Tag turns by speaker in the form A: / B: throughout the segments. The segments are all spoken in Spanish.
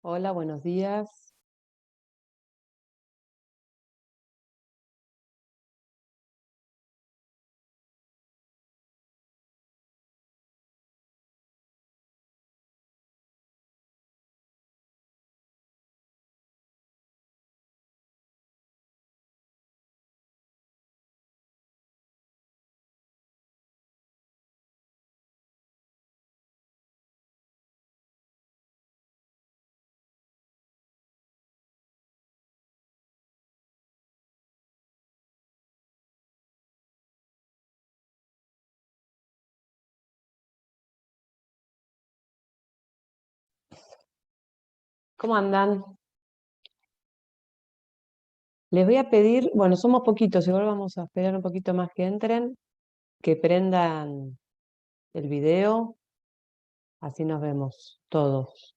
A: Hola, buenos días. ¿Cómo andan? Les voy a pedir, bueno, somos poquitos, igual vamos a esperar un poquito más que entren, que prendan el video, así nos vemos todos.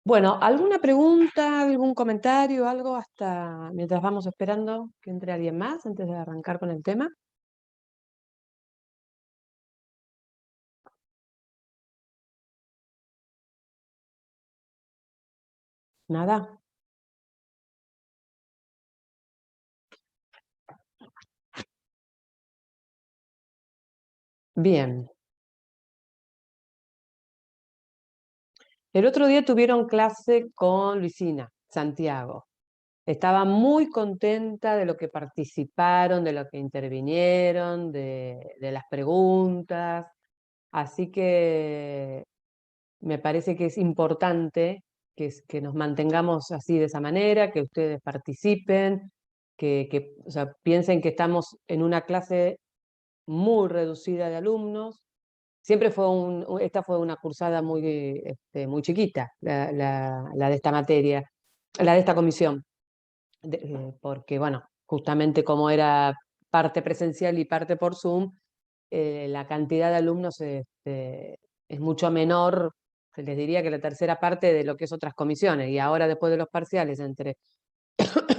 A: Bueno, ¿alguna pregunta, algún comentario, algo hasta mientras vamos esperando que entre alguien más antes de arrancar con el tema? ¿Nada? Bien. El otro día tuvieron clase con Luisina, Santiago. Estaba muy contenta de lo que participaron, de lo que intervinieron, de las preguntas. Así que me parece que es importante que nos mantengamos así de esa manera, que ustedes participen, o sea, piensen que estamos en una clase muy reducida de alumnos. Siempre esta fue una cursada muy chiquita, la de esta materia, la de esta comisión porque, bueno, justamente como era parte presencial y parte por Zoom, la cantidad de alumnos es mucho menor, se les diría que la tercera parte de lo que es otras comisiones, y ahora después de los parciales, entre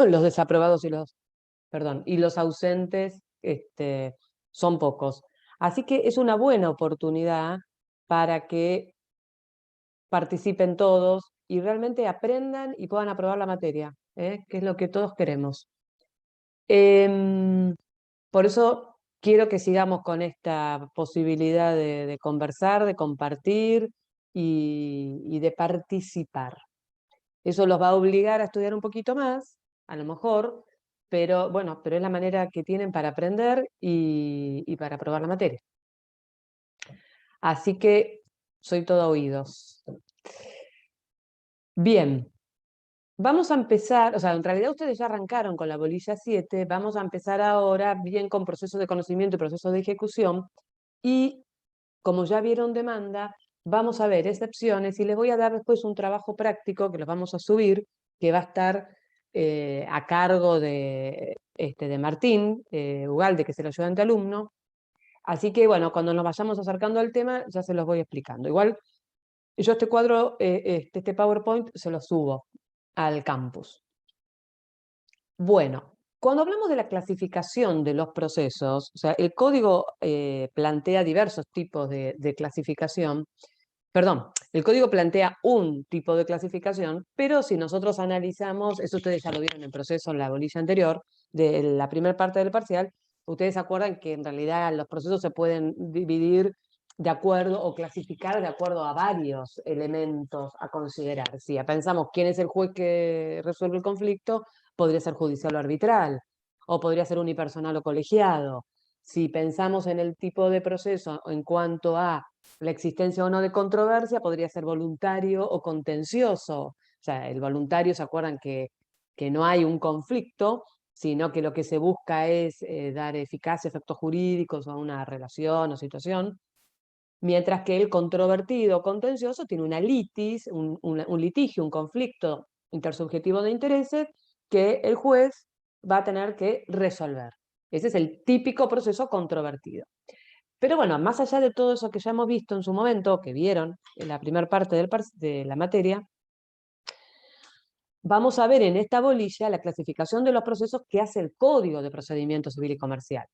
A: los desaprobados y los ausentes, son pocos. Así que es una buena oportunidad para que participen todos y realmente aprendan y puedan aprobar la materia, que es lo que todos queremos. Em, por eso quiero que sigamos con esta posibilidad de conversar, de compartir y de participar. Eso los va a obligar a estudiar un poquito más, a lo mejor, pero bueno, pero es la manera que tienen para aprender y para aprobar la materia. Así que soy todo oídos. Bien, vamos a empezar, o sea, en realidad ustedes ya arrancaron con la bolilla 7, vamos a empezar ahora bien con procesos de conocimiento y procesos de ejecución, y como ya vieron demanda, vamos a ver excepciones y les voy a dar después un trabajo práctico que los vamos a subir, que va a estar a cargo de Martín Ugalde, que es el ayudante alumno. Así que bueno, cuando nos vayamos acercando al tema, ya se los voy explicando. Igual yo este cuadro, este PowerPoint, se lo subo al campus. Bueno, cuando hablamos de la clasificación de los procesos, o sea, el código plantea diversos tipos de clasificación. Perdón, el código plantea un tipo de clasificación, pero si nosotros analizamos, eso ustedes ya lo vieron en el proceso en la bolilla anterior, de la primera parte del parcial, ustedes se acuerdan que en realidad los procesos se pueden dividir de acuerdo o clasificar de acuerdo a varios elementos a considerar. Si pensamos quién es el juez que resuelve el conflicto, podría ser judicial o arbitral, o podría ser unipersonal o colegiado. Si pensamos en el tipo de proceso en cuanto a la existencia o no de controversia, podría ser voluntario o contencioso. O sea, el voluntario, ¿se acuerdan que no hay un conflicto, sino que lo que se busca es dar eficacia, efectos jurídicos a una relación o situación? Mientras que el controvertido o contencioso tiene una litis, un litigio, un conflicto intersubjetivo de intereses que el juez va a tener que resolver. Ese es el típico proceso controvertido. Pero bueno, más allá de todo eso que ya hemos visto en su momento, que vieron en la primera parte de la materia, vamos a ver en esta bolilla la clasificación de los procesos que hace el Código de Procedimiento Civil y Comercial.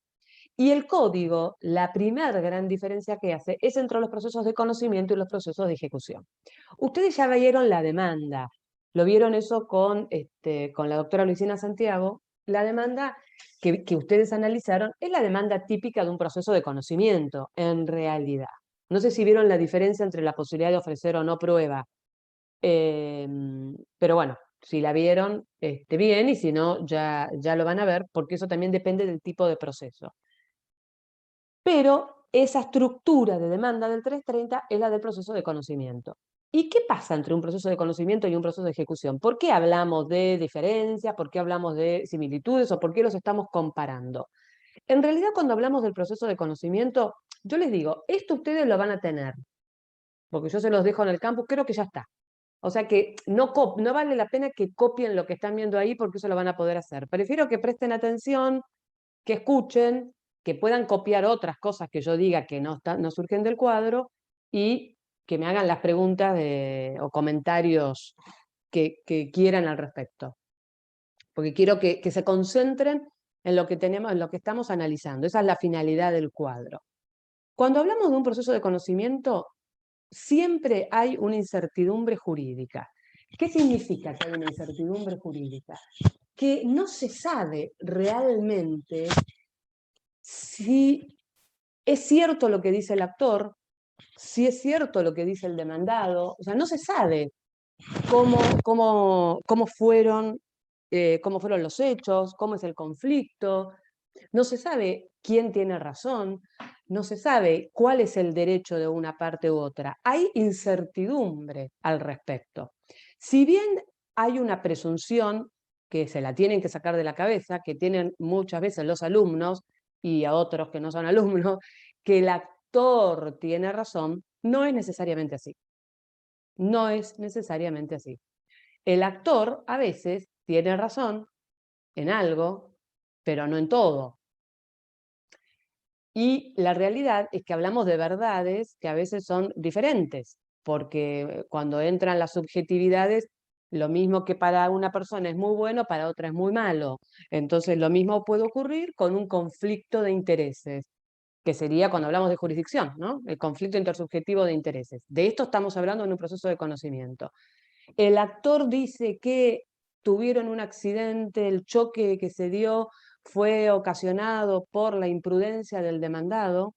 A: Y el código, la primera gran diferencia que hace es entre los procesos de conocimiento y los procesos de ejecución. Ustedes ya vieron la demanda, lo vieron eso con la doctora Luisina Santiago. La demanda que ustedes analizaron es la demanda típica de un proceso de conocimiento, en realidad. No sé si vieron la diferencia entre la posibilidad de ofrecer o no prueba, pero bueno, si la vieron, bien, y si no, ya lo van a ver, porque eso también depende del tipo de proceso. Pero esa estructura de demanda del 330 es la del proceso de conocimiento. ¿Y qué pasa entre un proceso de conocimiento y un proceso de ejecución? ¿Por qué hablamos de diferencias? ¿Por qué hablamos de similitudes? ¿O por qué los estamos comparando? En realidad, cuando hablamos del proceso de conocimiento, yo les digo, esto ustedes lo van a tener, porque yo se los dejo en el campus, creo que ya está. O sea que no vale la pena que copien lo que están viendo ahí porque eso lo van a poder hacer. Prefiero que presten atención, que escuchen, que puedan copiar otras cosas que yo diga que no surgen del cuadro y que me hagan las preguntas o comentarios que quieran al respecto. Porque quiero que se concentren en lo que tenemos, en lo que estamos analizando. Esa es la finalidad del cuadro. Cuando hablamos de un proceso de conocimiento, siempre hay una incertidumbre jurídica. ¿Qué significa que hay una incertidumbre jurídica? Que no se sabe realmente si es cierto lo que dice el actor, si es cierto lo que dice el demandado. O sea, no se sabe cómo fueron los hechos, cómo es el conflicto, no se sabe quién tiene razón, no se sabe cuál es el derecho de una parte u otra. Hay incertidumbre al respecto. Si bien hay una presunción que se la tienen que sacar de la cabeza, que tienen muchas veces los alumnos y a otros que no son alumnos, que el actor tiene razón, no es necesariamente así. No es necesariamente así. El actor a veces tiene razón en algo, pero no en todo. Y la realidad es que hablamos de verdades que a veces son diferentes, porque cuando entran las subjetividades, lo mismo que para una persona es muy bueno, para otra es muy malo. Entonces lo mismo puede ocurrir con un conflicto de intereses, que sería cuando hablamos de jurisdicción, ¿no? El conflicto intersubjetivo de intereses. De esto estamos hablando en un proceso de conocimiento. El actor dice que tuvieron un accidente, el choque que se dio fue ocasionado por la imprudencia del demandado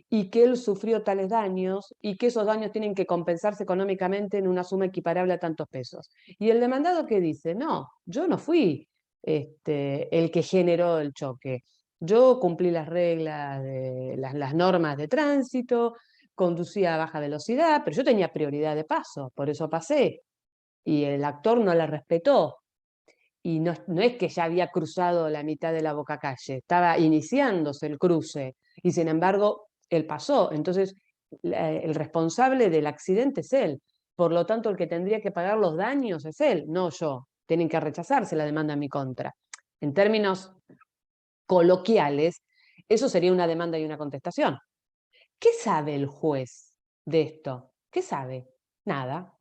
A: y que él sufrió tales daños y que esos daños tienen que compensarse económicamente en una suma equiparable a tantos pesos. Y el demandado que dice, no, yo no fui el que generó el choque. Yo cumplí las reglas, las normas de tránsito, conducía a baja velocidad, pero yo tenía prioridad de paso, por eso pasé. Y el actor no la respetó. Y no es que ya había cruzado la mitad de la Bocacalle, estaba iniciándose el cruce, y sin embargo, él pasó. Entonces, el responsable del accidente es él. Por lo tanto, el que tendría que pagar los daños es él, no yo. Tienen que rechazarse la demanda en mi contra. En términos coloquiales, eso sería una demanda y una contestación. ¿Qué sabe el juez de esto? ¿Qué sabe? Nada.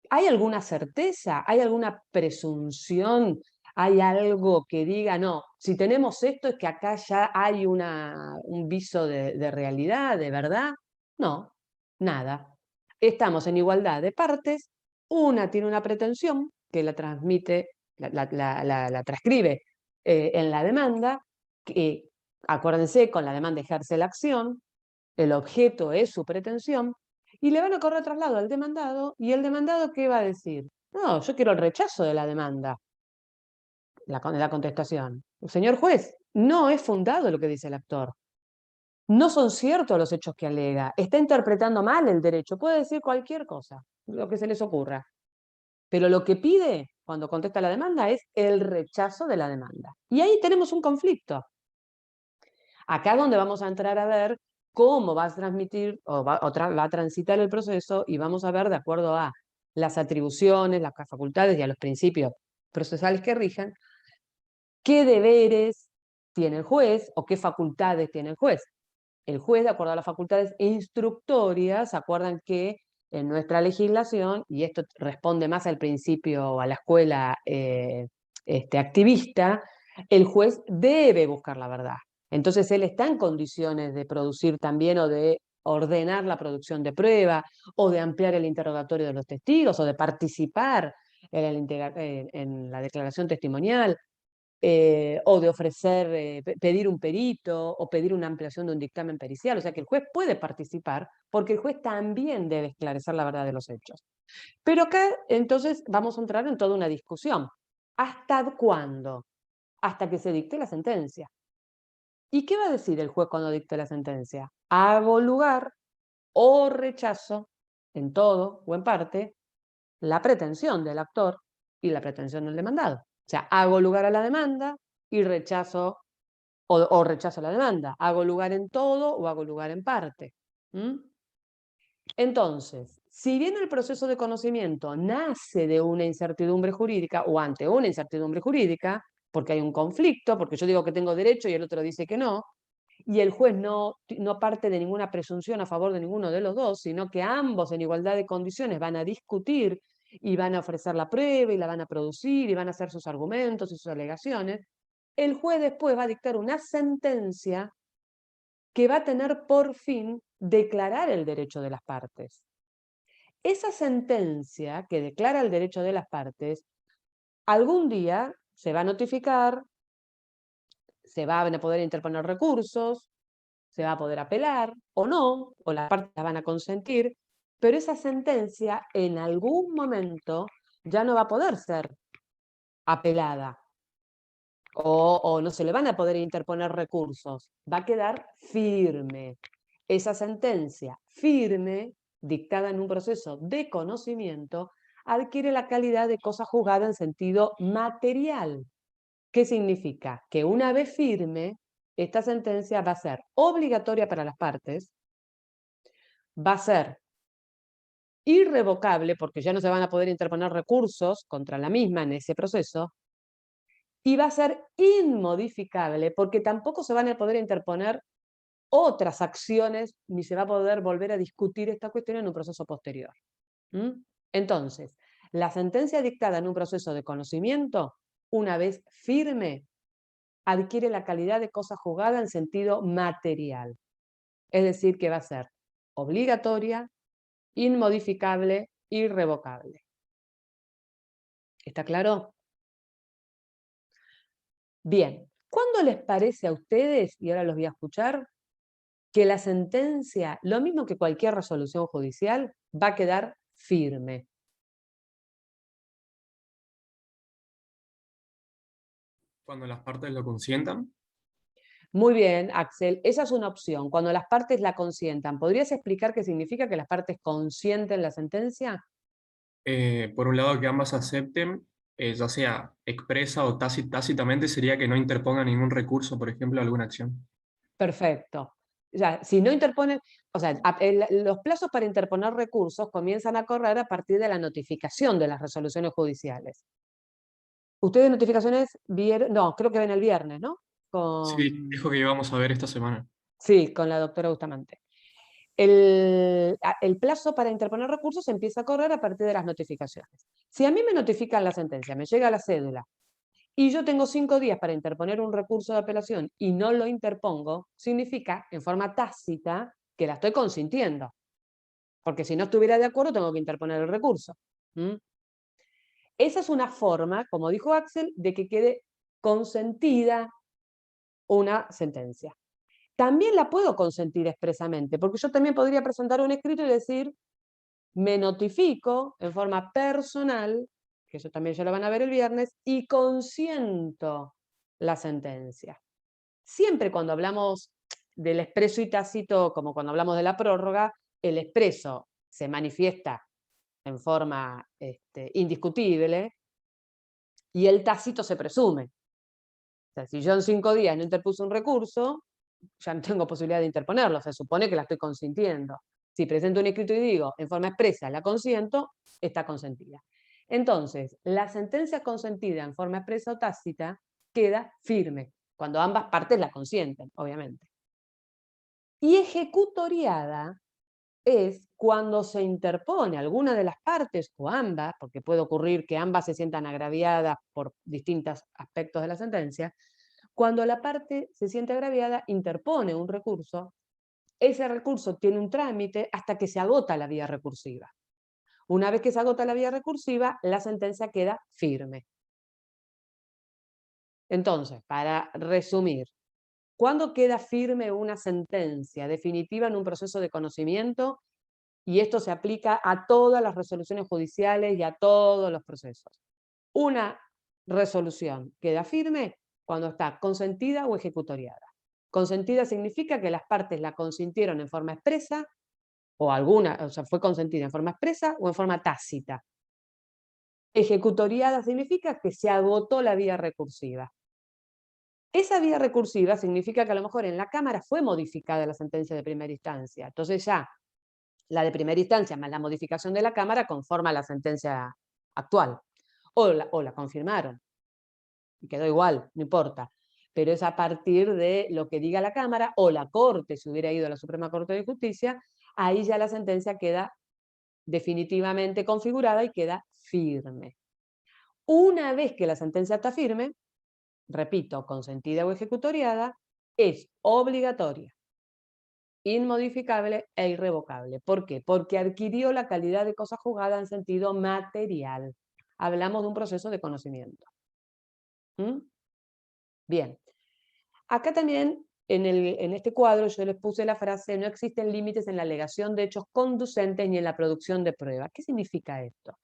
A: ¿Hay alguna certeza? ¿Hay alguna presunción? ¿Hay algo que diga, no, si tenemos esto es que acá ya hay un viso de realidad, de verdad? No, nada. Estamos en igualdad de partes, una tiene una pretensión que la transmite, la transcribe en la demanda, que acuérdense, con la demanda ejerce la acción, el objeto es su pretensión, y le van a correr traslado al demandado, y el demandado, ¿qué va a decir? No, yo quiero el rechazo de la demanda, la contestación. Señor juez, no es fundado lo que dice el actor. No son ciertos los hechos que alega. Está interpretando mal el derecho. Puede decir cualquier cosa, lo que se les ocurra. Pero lo que pide cuando contesta la demanda es el rechazo de la demanda. Y ahí tenemos un conflicto. Acá es donde vamos a entrar a ver cómo va a transmitir va a transitar el proceso, y vamos a ver, de acuerdo a las atribuciones, las facultades y a los principios procesales que rigen, qué deberes tiene el juez o qué facultades tiene el juez. El juez, de acuerdo a las facultades instructorias, ¿se acuerdan que en nuestra legislación, y esto responde más al principio, a la escuela activista, el juez debe buscar la verdad. Entonces él está en condiciones de producir también o de ordenar la producción de prueba, o de ampliar el interrogatorio de los testigos, o de participar en la declaración testimonial, o de ofrecer, pedir un perito, o pedir una ampliación de un dictamen pericial. O sea que el juez puede participar, porque el juez también debe esclarecer la verdad de los hechos. Pero acá entonces vamos a entrar en toda una discusión. ¿Hasta cuándo? Hasta que se dicte la sentencia. ¿Y qué va a decir el juez cuando dicte la sentencia? Hago lugar o rechazo, en todo o en parte, la pretensión del actor y la pretensión del demandado. O sea, hago lugar a la demanda y rechazo, o rechazo la demanda. Hago lugar en todo o hago lugar en parte. Entonces, si bien el proceso de conocimiento nace de una incertidumbre jurídica o ante una incertidumbre jurídica, porque hay un conflicto, porque yo digo que tengo derecho y el otro dice que no, y el juez no parte de ninguna presunción a favor de ninguno de los dos, sino que ambos en igualdad de condiciones van a discutir y van a ofrecer la prueba y la van a producir y van a hacer sus argumentos y sus alegaciones, el juez después va a dictar una sentencia que va a tener por fin declarar el derecho de las partes. Esa sentencia que declara el derecho de las partes, algún día se va a notificar, se van a poder interponer recursos, se va a poder apelar o no, o las partes la van a consentir, pero esa sentencia en algún momento ya no va a poder ser apelada, o no se le van a poder interponer recursos, va a quedar firme. Esa sentencia firme, dictada en un proceso de conocimiento, adquiere la calidad de cosa juzgada en sentido material. ¿Qué significa? Que una vez firme, esta sentencia va a ser obligatoria para las partes, va a ser irrevocable, porque ya no se van a poder interponer recursos contra la misma en ese proceso, y va a ser inmodificable, porque tampoco se van a poder interponer otras acciones, ni se va a poder volver a discutir esta cuestión en un proceso posterior. Entonces, la sentencia dictada en un proceso de conocimiento, una vez firme, adquiere la calidad de cosa juzgada en sentido material. Es decir, que va a ser obligatoria, inmodificable, irrevocable. ¿Está claro? Bien, ¿cuándo les parece a ustedes, y ahora los voy a escuchar, que la sentencia, lo mismo que cualquier resolución judicial, va a quedar firme?
B: Cuando las partes lo consientan.
A: Muy bien, Axel, esa es una opción. Cuando las partes la consientan, ¿podrías explicar qué significa que las partes consienten la sentencia?
B: Por un lado, que ambas acepten, ya sea expresa o tácitamente, sería que no interponga ningún recurso, por ejemplo, a alguna acción.
A: Perfecto. Ya, si no interponen, o sea, los plazos para interponer recursos comienzan a correr a partir de la notificación de las resoluciones judiciales. ¿Ustedes notificaciones vieron? No, creo que ven el viernes, ¿no?
B: Sí, dijo que íbamos a ver esta semana.
A: Sí, con la doctora Bustamante. El plazo para interponer recursos empieza a correr a partir de las notificaciones. Si a mí me notifican la sentencia, me llega la cédula, y yo tengo 5 días para interponer un recurso de apelación y no lo interpongo, significa en forma tácita que la estoy consintiendo. Porque si no estuviera de acuerdo, tengo que interponer el recurso. Esa es una forma, como dijo Axel, de que quede consentida una sentencia. También la puedo consentir expresamente, porque yo también podría presentar un escrito y decir, me notifico en forma personal, que eso también ya lo van a ver el viernes, y consiento la sentencia. Siempre cuando hablamos del expreso y tácito, como cuando hablamos de la prórroga, el expreso se manifiesta en forma indiscutible y el tácito se presume. O sea, si yo en 5 días no interpuse un recurso, ya no tengo posibilidad de interponerlo, se supone que la estoy consintiendo. Si presento un escrito y digo en forma expresa la consiento, está consentida. Entonces, la sentencia consentida en forma expresa o tácita queda firme, cuando ambas partes la consienten, obviamente. Y ejecutoriada es cuando se interpone alguna de las partes o ambas, porque puede ocurrir que ambas se sientan agraviadas por distintos aspectos de la sentencia. Cuando la parte se siente agraviada, interpone un recurso, ese recurso tiene un trámite hasta que se agota la vía recursiva. Una vez que se agota la vía recursiva, la sentencia queda firme. Entonces, para resumir, ¿cuándo queda firme una sentencia definitiva en un proceso de conocimiento? Y esto se aplica a todas las resoluciones judiciales y a todos los procesos. Una resolución queda firme cuando está consentida o ejecutoriada. Consentida significa que las partes la consintieron en forma expresa o sea, fue consentida en forma expresa o en forma tácita. Ejecutoriada significa que se agotó la vía recursiva. Esa vía recursiva significa que a lo mejor en la Cámara fue modificada la sentencia de primera instancia. Entonces ya la de primera instancia más la modificación de la Cámara conforma la sentencia actual. O la confirmaron. Y quedó igual, no importa. Pero es a partir de lo que diga la Cámara o la Corte, si hubiera ido a la Suprema Corte de Justicia, ahí ya la sentencia queda definitivamente configurada y queda firme. Una vez que la sentencia está firme, repito, consentida o ejecutoriada, es obligatoria, inmodificable e irrevocable. ¿Por qué? Porque adquirió la calidad de cosa juzgada en sentido material. Hablamos de un proceso de conocimiento. ¿Mm? Bien. Acá también, en este cuadro, yo les puse la frase: no existen límites en la alegación de hechos conducentes ni en la producción de pruebas. ¿Qué significa esto?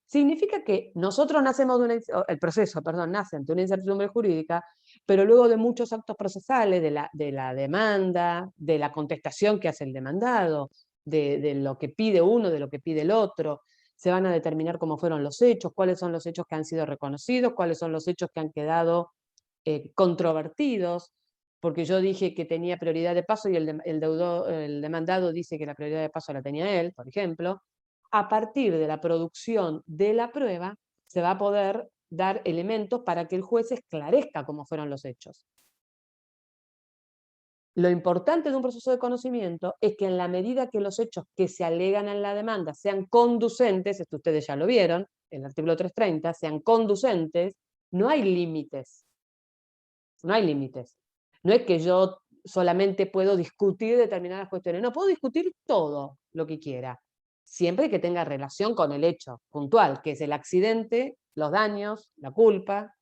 A: Significa que nosotros nacemos de el proceso, perdón, nace ante una incertidumbre jurídica, pero luego de muchos actos procesales, de la demanda, de la contestación que hace el demandado, de lo que pide uno, de lo que pide el otro, se van a determinar cómo fueron los hechos, cuáles son los hechos que han sido reconocidos, cuáles son los hechos que han quedado controvertidos, porque yo dije que tenía prioridad de paso y el demandado dice que la prioridad de paso la tenía él, por ejemplo. A partir de la producción de la prueba, se va a poder dar elementos para que el juez esclarezca cómo fueron los hechos. Lo importante de un proceso de conocimiento es que en la medida que los hechos que se alegan en la demanda sean conducentes, esto ustedes ya lo vieron, en el artículo 330, sean conducentes, no hay límites. No hay límites. No es que yo solamente puedo discutir determinadas cuestiones, no, puedo discutir todo lo que quiera, siempre que tenga relación con el hecho puntual, que es el accidente, los daños, la culpa,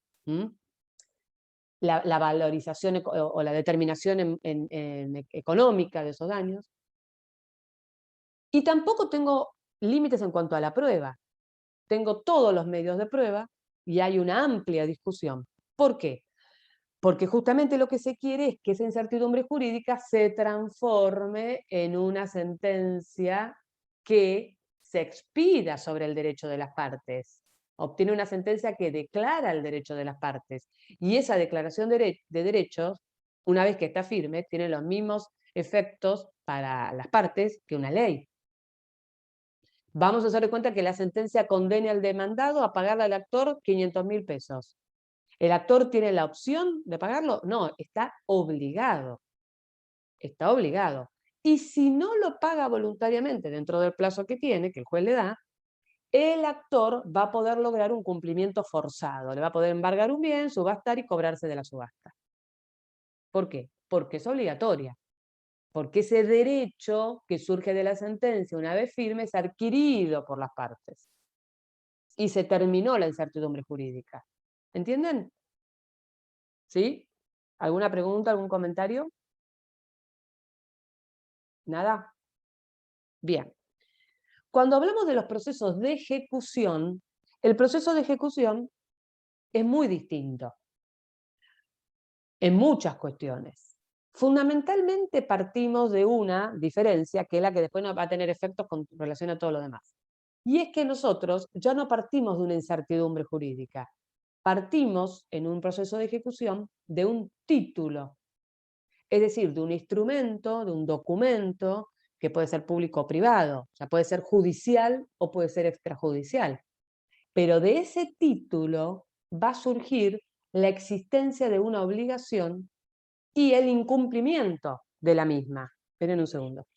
A: la valorización o la determinación económica de esos daños. Y tampoco tengo límites en cuanto a la prueba. Tengo todos los medios de prueba y hay una amplia discusión. ¿Por qué? Porque justamente lo que se quiere es que esa incertidumbre jurídica se transforme en una sentencia que se expida sobre el derecho de las partes. Obtiene una sentencia que declara el derecho de las partes. Y esa declaración de derechos, una vez que está firme, tiene los mismos efectos para las partes que una ley. Vamos a hacer de cuenta que la sentencia condene al demandado a pagarle al actor 500.000 pesos. ¿El actor tiene la opción de pagarlo? No, está obligado. Está obligado. Y si no lo paga voluntariamente dentro del plazo que tiene, que el juez le da, el actor va a poder lograr un cumplimiento forzado. Le va a poder embargar un bien, subastar y cobrarse de la subasta. ¿Por qué? Porque es obligatoria. Porque ese derecho que surge de la sentencia una vez firme es adquirido por las partes. Y se terminó la incertidumbre jurídica. ¿Entienden? ¿Sí? ¿Alguna pregunta, algún comentario? ¿Nada? Bien. Cuando hablamos de los procesos de ejecución, el proceso de ejecución es muy distinto en muchas cuestiones. Fundamentalmente partimos de una diferencia que es la que después nos va a tener efectos con relación a todo lo demás. Y es que nosotros ya no partimos de una incertidumbre jurídica, partimos en un proceso de ejecución de un título, es decir, de un instrumento, de un documento que puede ser público o privado, o sea, puede ser judicial o puede ser extrajudicial. Pero de ese título va a surgir la existencia de una obligación y el incumplimiento de la misma. Esperen un segundo.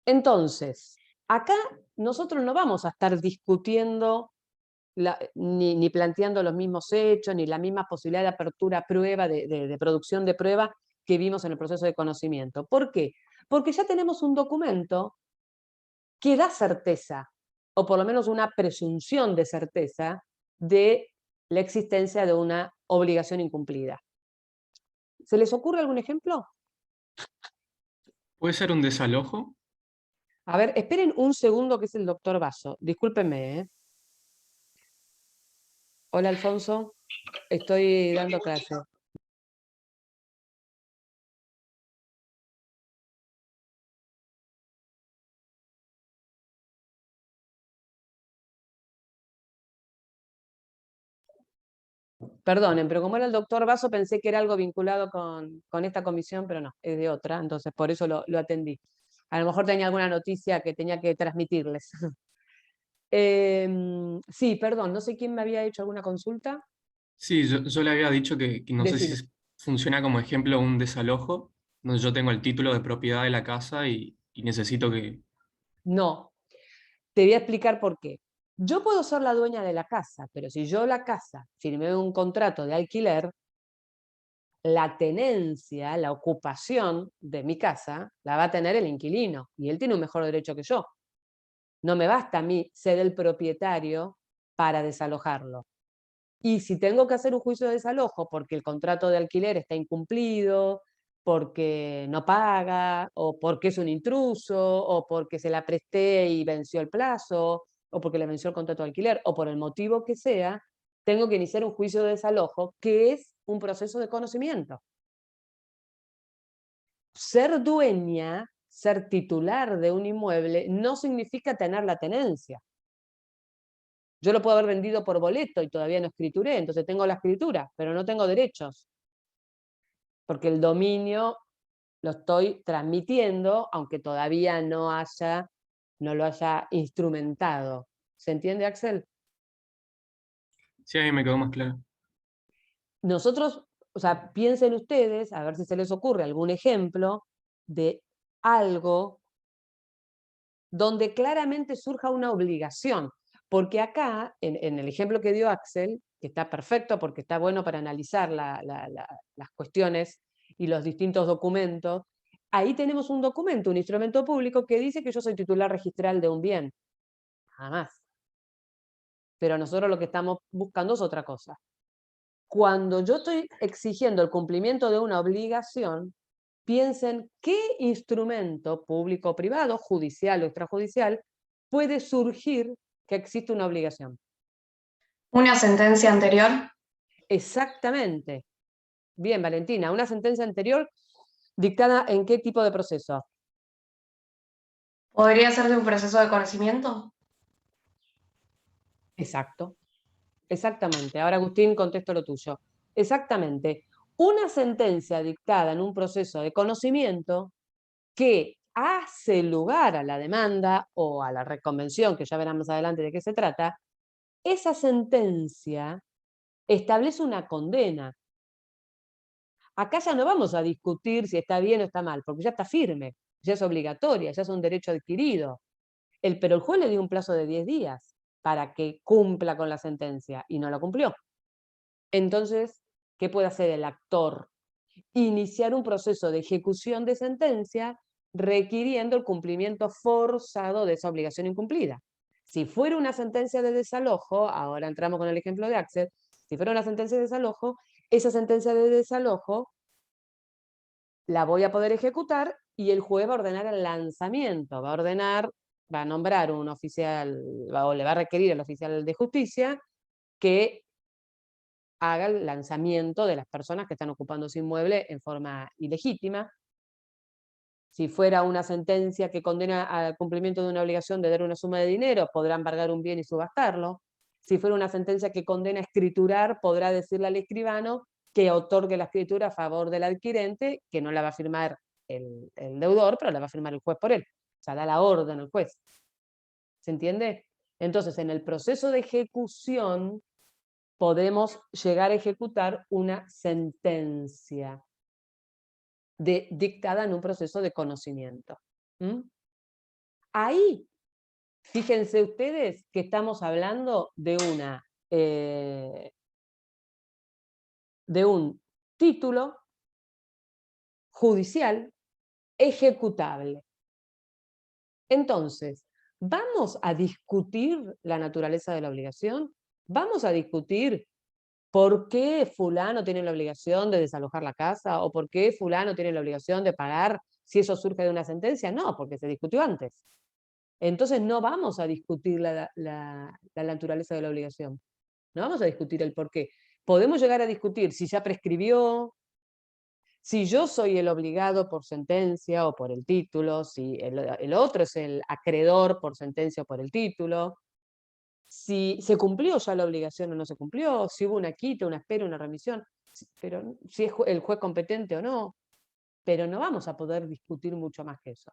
A: Entonces, acá nosotros no vamos a estar discutiendo ni planteando los mismos hechos, ni la misma posibilidad de apertura a prueba, de producción de prueba que vimos en el proceso de conocimiento. ¿Por qué? Porque ya tenemos un documento que da certeza, o por lo menos una presunción de certeza, de la existencia de una obligación incumplida. ¿Se les ocurre algún ejemplo?
B: ¿Puede ser un desalojo?
A: A ver, esperen un segundo, que es el doctor Basso. Discúlpenme, ¿eh? Hola, Alfonso. Estoy dando clase. Perdonen, pero como era el doctor Basso, pensé que era algo vinculado con esta comisión, pero no, es de otra, entonces por eso lo atendí. A lo mejor tenía alguna noticia que tenía que transmitirles. Sí, perdón, no sé quién me había hecho alguna consulta.
B: Sí, yo le había dicho que no sé
A: Decime.
B: si funciona como ejemplo un desalojo, donde yo tengo el título de propiedad de la casa y necesito que...
A: No, te voy a explicar por qué. Yo puedo ser la dueña de la casa, pero si yo la casa firmé un contrato de alquiler, la tenencia, la ocupación de mi casa, la va a tener el inquilino y él tiene un mejor derecho que yo. No me basta a mí ser el propietario para desalojarlo. Y si tengo que hacer un juicio de desalojo porque el contrato de alquiler está incumplido, porque no paga, o porque es un intruso, o porque se la presté y venció el plazo, o porque le venció el contrato de alquiler, o por el motivo que sea, tengo que iniciar un juicio de desalojo, que es un proceso de conocimiento. Ser dueña, ser titular de un inmueble, no significa tener la tenencia. Yo lo puedo haber vendido por boleto y todavía no escrituré, entonces tengo la escritura, pero no tengo derechos, porque el dominio lo estoy transmitiendo, aunque todavía no lo haya instrumentado. ¿Se entiende, Axel?
B: Sí, a mí me quedó más claro.
A: Nosotros, o sea, piensen ustedes, a ver si se les ocurre algún ejemplo de algo donde claramente surja una obligación. Porque acá, en el ejemplo que dio Axel, que está perfecto porque está bueno para analizar las cuestiones y los distintos documentos, ahí tenemos un documento, un instrumento público que dice que yo soy titular registral de un bien. Nada más. Pero nosotros lo que estamos buscando es otra cosa. Cuando yo estoy exigiendo el cumplimiento de una obligación, piensen qué instrumento público o privado, judicial o extrajudicial, puede surgir que existe una obligación.
C: Una sentencia anterior.
A: Exactamente. Bien, Valentina, una sentencia anterior dictada en qué tipo de proceso.
C: ¿Podría ser de un proceso de conocimiento?
A: Exacto. Exactamente. Ahora, Agustín, contesto lo tuyo. Exactamente. Una sentencia dictada en un proceso de conocimiento que hace lugar a la demanda o a la reconvención, que ya verán más adelante de qué se trata, esa sentencia establece una condena. Acá ya no vamos a discutir si está bien o está mal, porque ya está firme, ya es obligatoria, ya es un derecho adquirido. Pero el juez le dio un plazo de 10 días para que cumpla con la sentencia y no la cumplió. Entonces, ¿qué puede hacer el actor? Iniciar un proceso de ejecución de sentencia requiriendo el cumplimiento forzado de esa obligación incumplida. Si fuera una sentencia de desalojo, ahora entramos con el ejemplo de Axel, si fuera una sentencia de desalojo, esa sentencia de desalojo la voy a poder ejecutar y el juez va a ordenar el lanzamiento, va a nombrar un oficial, o le va a requerir al oficial de justicia que haga el lanzamiento de las personas que están ocupando ese inmueble en forma ilegítima. Si fuera una sentencia que condena al cumplimiento de una obligación de dar una suma de dinero, podrá embargar un bien y subastarlo. Si fuera una sentencia que condena a escriturar, podrá decirle al escribano que otorgue la escritura a favor del adquirente, que no la va a firmar el deudor, pero la va a firmar el juez por él. O sea, da la orden al juez. ¿Se entiende? Entonces, en el proceso de ejecución, podemos llegar a ejecutar una sentencia dictada en un proceso de conocimiento. ¿Mm? Ahí, fíjense ustedes que estamos hablando de un título judicial ejecutable. Entonces, ¿vamos a discutir la naturaleza de la obligación? ¿Vamos a discutir por qué fulano tiene la obligación de desalojar la casa? ¿O por qué fulano tiene la obligación de pagar si eso surge de una sentencia? No, porque se discutió antes. Entonces no vamos a discutir la naturaleza de la obligación. No vamos a discutir el por qué. Podemos llegar a discutir si ya prescribió, si yo soy el obligado por sentencia o por el título, si el otro es el acreedor por sentencia o por el título, si se cumplió ya la obligación o no se cumplió, si hubo una quita, una espera, una remisión, pero si es el juez competente o no, pero no vamos a poder discutir mucho más que eso.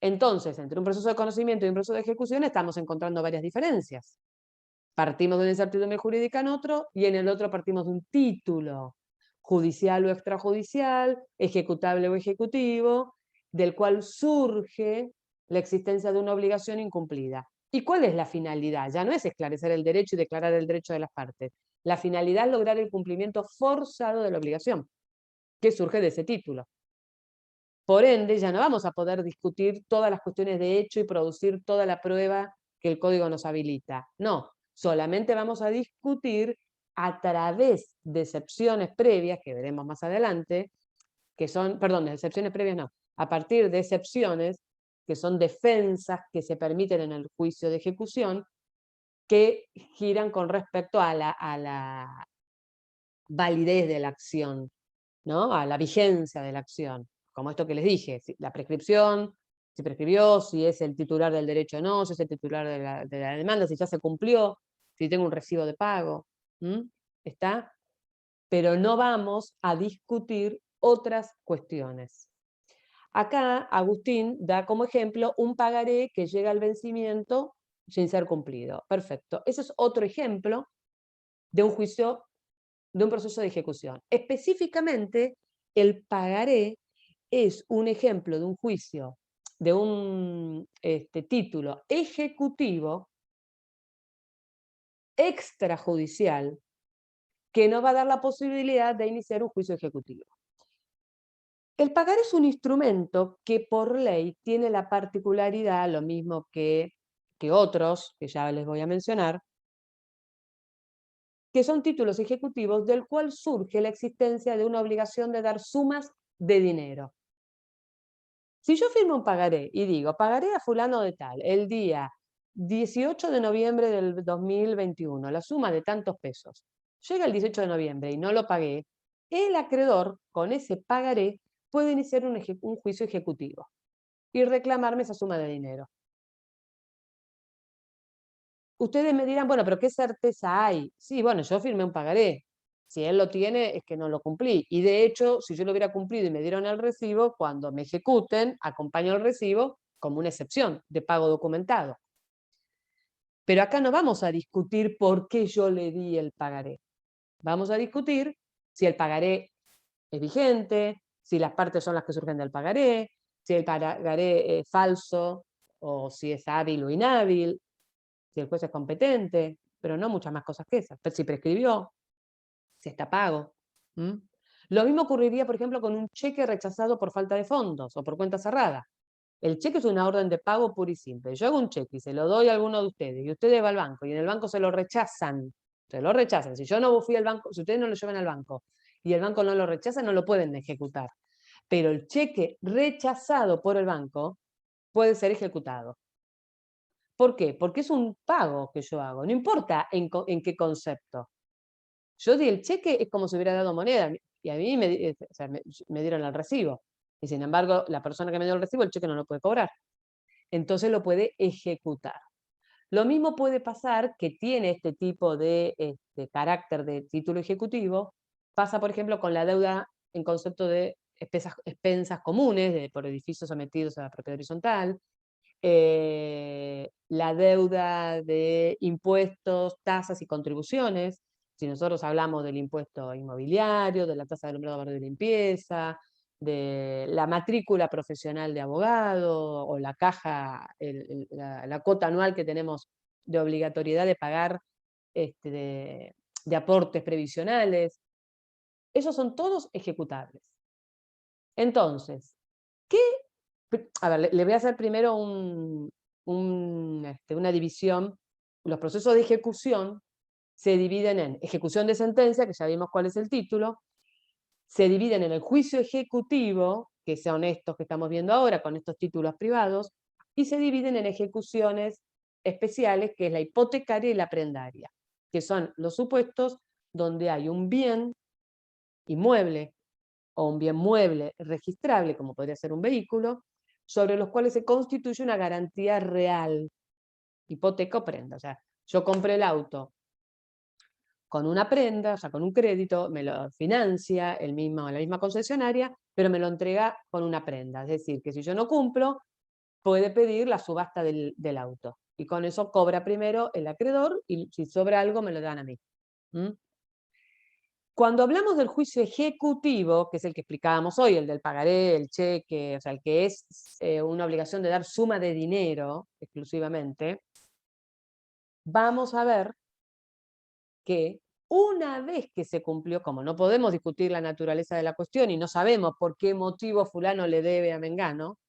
A: Entonces, entre un proceso de conocimiento y un proceso de ejecución estamos encontrando varias diferencias. Partimos de una incertidumbre jurídica en otro y en el otro partimos de un título judicial o extrajudicial, ejecutable o ejecutivo, del cual surge la existencia de una obligación incumplida. ¿Y cuál es la finalidad? Ya no es esclarecer el derecho y declarar el derecho de las partes. La finalidad es lograr el cumplimiento forzado de la obligación, que surge de ese título. Por ende, ya no vamos a poder discutir todas las cuestiones de hecho y producir toda la prueba que el código nos habilita. No, solamente vamos a discutir a través de excepciones previas, que veremos más adelante, que son, perdón, de excepciones previas no, a partir de excepciones, que son defensas que se permiten en el juicio de ejecución, que giran con respecto a la validez de la acción, ¿no? A la vigencia de la acción. Como esto que les dije, la prescripción, si prescribió, si es el titular del derecho o no, si es el titular de la demanda, si ya se cumplió, si tengo un recibo de pago. ¿Está? Pero no vamos a discutir otras cuestiones. Acá Agustín da como ejemplo un pagaré que llega al vencimiento sin ser cumplido. Perfecto. Ese es otro ejemplo de un juicio, de un proceso de ejecución. Específicamente, el pagaré es un ejemplo de un juicio, de un título ejecutivo extrajudicial que no va a dar la posibilidad de iniciar un juicio ejecutivo. El pagaré es un instrumento que por ley tiene la particularidad, lo mismo que otros, que ya les voy a mencionar, que son títulos ejecutivos del cual surge la existencia de una obligación de dar sumas de dinero. Si yo firmo un pagaré y digo, pagaré a fulano de tal, el día 18 de noviembre del 2021, la suma de tantos pesos, llega el 18 de noviembre y no lo pagué, el acreedor, con ese pagaré, puede iniciar un juicio ejecutivo y reclamarme esa suma de dinero. Ustedes me dirán, bueno, pero ¿qué certeza hay? Sí, bueno, yo firmé un pagaré. Si él lo tiene, es que no lo cumplí. Y de hecho, si yo lo hubiera cumplido y me dieron el recibo, cuando me ejecuten, acompaño el recibo como una excepción de pago documentado. Pero acá no vamos a discutir por qué yo le di el pagaré. Vamos a discutir si el pagaré es vigente, si las partes son las que surgen del pagaré, si el pagaré es falso o si es hábil o inhábil, si el juez es competente, pero no muchas más cosas que esas. Pero si prescribió, si está pago. Lo mismo ocurriría, por ejemplo, con un cheque rechazado por falta de fondos o por cuenta cerrada. El cheque es una orden de pago pura y simple. Yo hago un cheque y se lo doy a alguno de ustedes, y ustedes van al banco, y en el banco se lo rechazan. Se lo rechazan. Si yo no fui al banco, si ustedes no lo llevan al banco, y el banco no lo rechaza, no lo pueden ejecutar. Pero el cheque rechazado por el banco puede ser ejecutado. ¿Por qué? Porque es un pago que yo hago. No importa en qué concepto. Yo di el cheque, es como si hubiera dado moneda, y a mí me dieron el recibo. Y sin embargo, la persona que me dio el recibo, el cheque no lo puede cobrar. Entonces lo puede ejecutar. Lo mismo puede pasar que tiene este tipo de carácter de título ejecutivo, pasa por ejemplo con la deuda en concepto de expensas comunes por edificios sometidos a la propiedad horizontal, la deuda de impuestos, tasas y contribuciones. Si nosotros hablamos del impuesto inmobiliario, de la tasa de alumbrado verde de limpieza, de la matrícula profesional de abogado o la caja, la cuota anual que tenemos de obligatoriedad de pagar de aportes previsionales. Esos son todos ejecutables. Entonces, a ver, le voy a hacer primero una división. Los procesos de ejecución se dividen en ejecución de sentencia, que ya vimos cuál es el título, se dividen en el juicio ejecutivo, que son estos que estamos viendo ahora con estos títulos privados, y se dividen en ejecuciones especiales, que es la hipotecaria y la prendaria, que son los supuestos donde hay un bien inmueble o un bien mueble registrable, como podría ser un vehículo, sobre los cuales se constituye una garantía real, hipoteca o prenda. O sea, yo compré el auto con una prenda, o sea, con un crédito, me lo financia la misma concesionaria, pero me lo entrega con una prenda. Es decir, que si yo no cumplo, puede pedir la subasta del auto. Y con eso cobra primero el acreedor y si sobra algo me lo dan a mí. ¿Mm? Cuando hablamos del juicio ejecutivo, que es el que explicábamos hoy, el del pagaré, el cheque, o sea, el que es una obligación de dar suma de dinero exclusivamente, vamos a ver que una vez que se cumplió, como no podemos discutir la naturaleza de la cuestión y no sabemos por qué motivo fulano le debe a Mengano,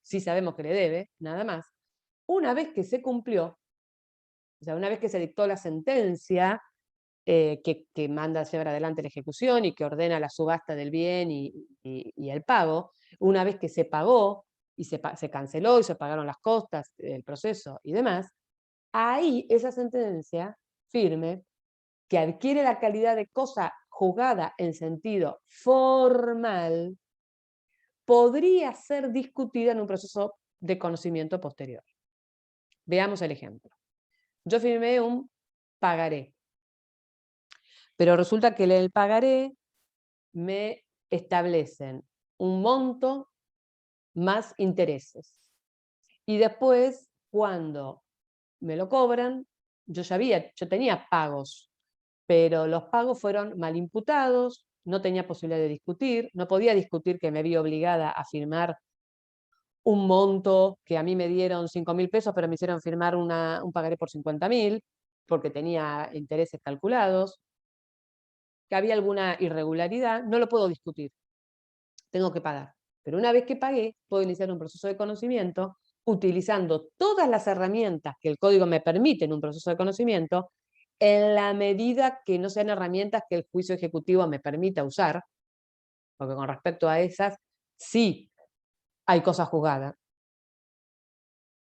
A: sí sabemos que le debe, nada más, una vez que se cumplió, o sea, una vez que se dictó la sentencia que manda a llevar adelante la ejecución y que ordena la subasta del bien y el pago, una vez que se pagó y se canceló y se pagaron las costas del proceso y demás, ahí esa sentencia firme, que adquiere la calidad de cosa juzgada en sentido formal, podría ser discutida en un proceso de conocimiento posterior. Veamos el ejemplo. Yo firmé un pagaré, pero resulta que en el pagaré me establecen un monto más intereses. Y después, cuando me lo cobran, yo tenía pagos, pero los pagos fueron mal imputados, no tenía posibilidad de discutir, no podía discutir que me vi obligada a firmar un monto que a mí me dieron 5.000 pesos, pero me hicieron firmar un pagaré por 50.000, porque tenía intereses calculados, que había alguna irregularidad, no lo puedo discutir, tengo que pagar. Pero una vez que pagué, puedo iniciar un proceso de conocimiento utilizando todas las herramientas que el código me permite en un proceso de conocimiento, en la medida que no sean herramientas que el juicio ejecutivo me permita usar, porque con respecto a esas, sí hay cosas juzgadas.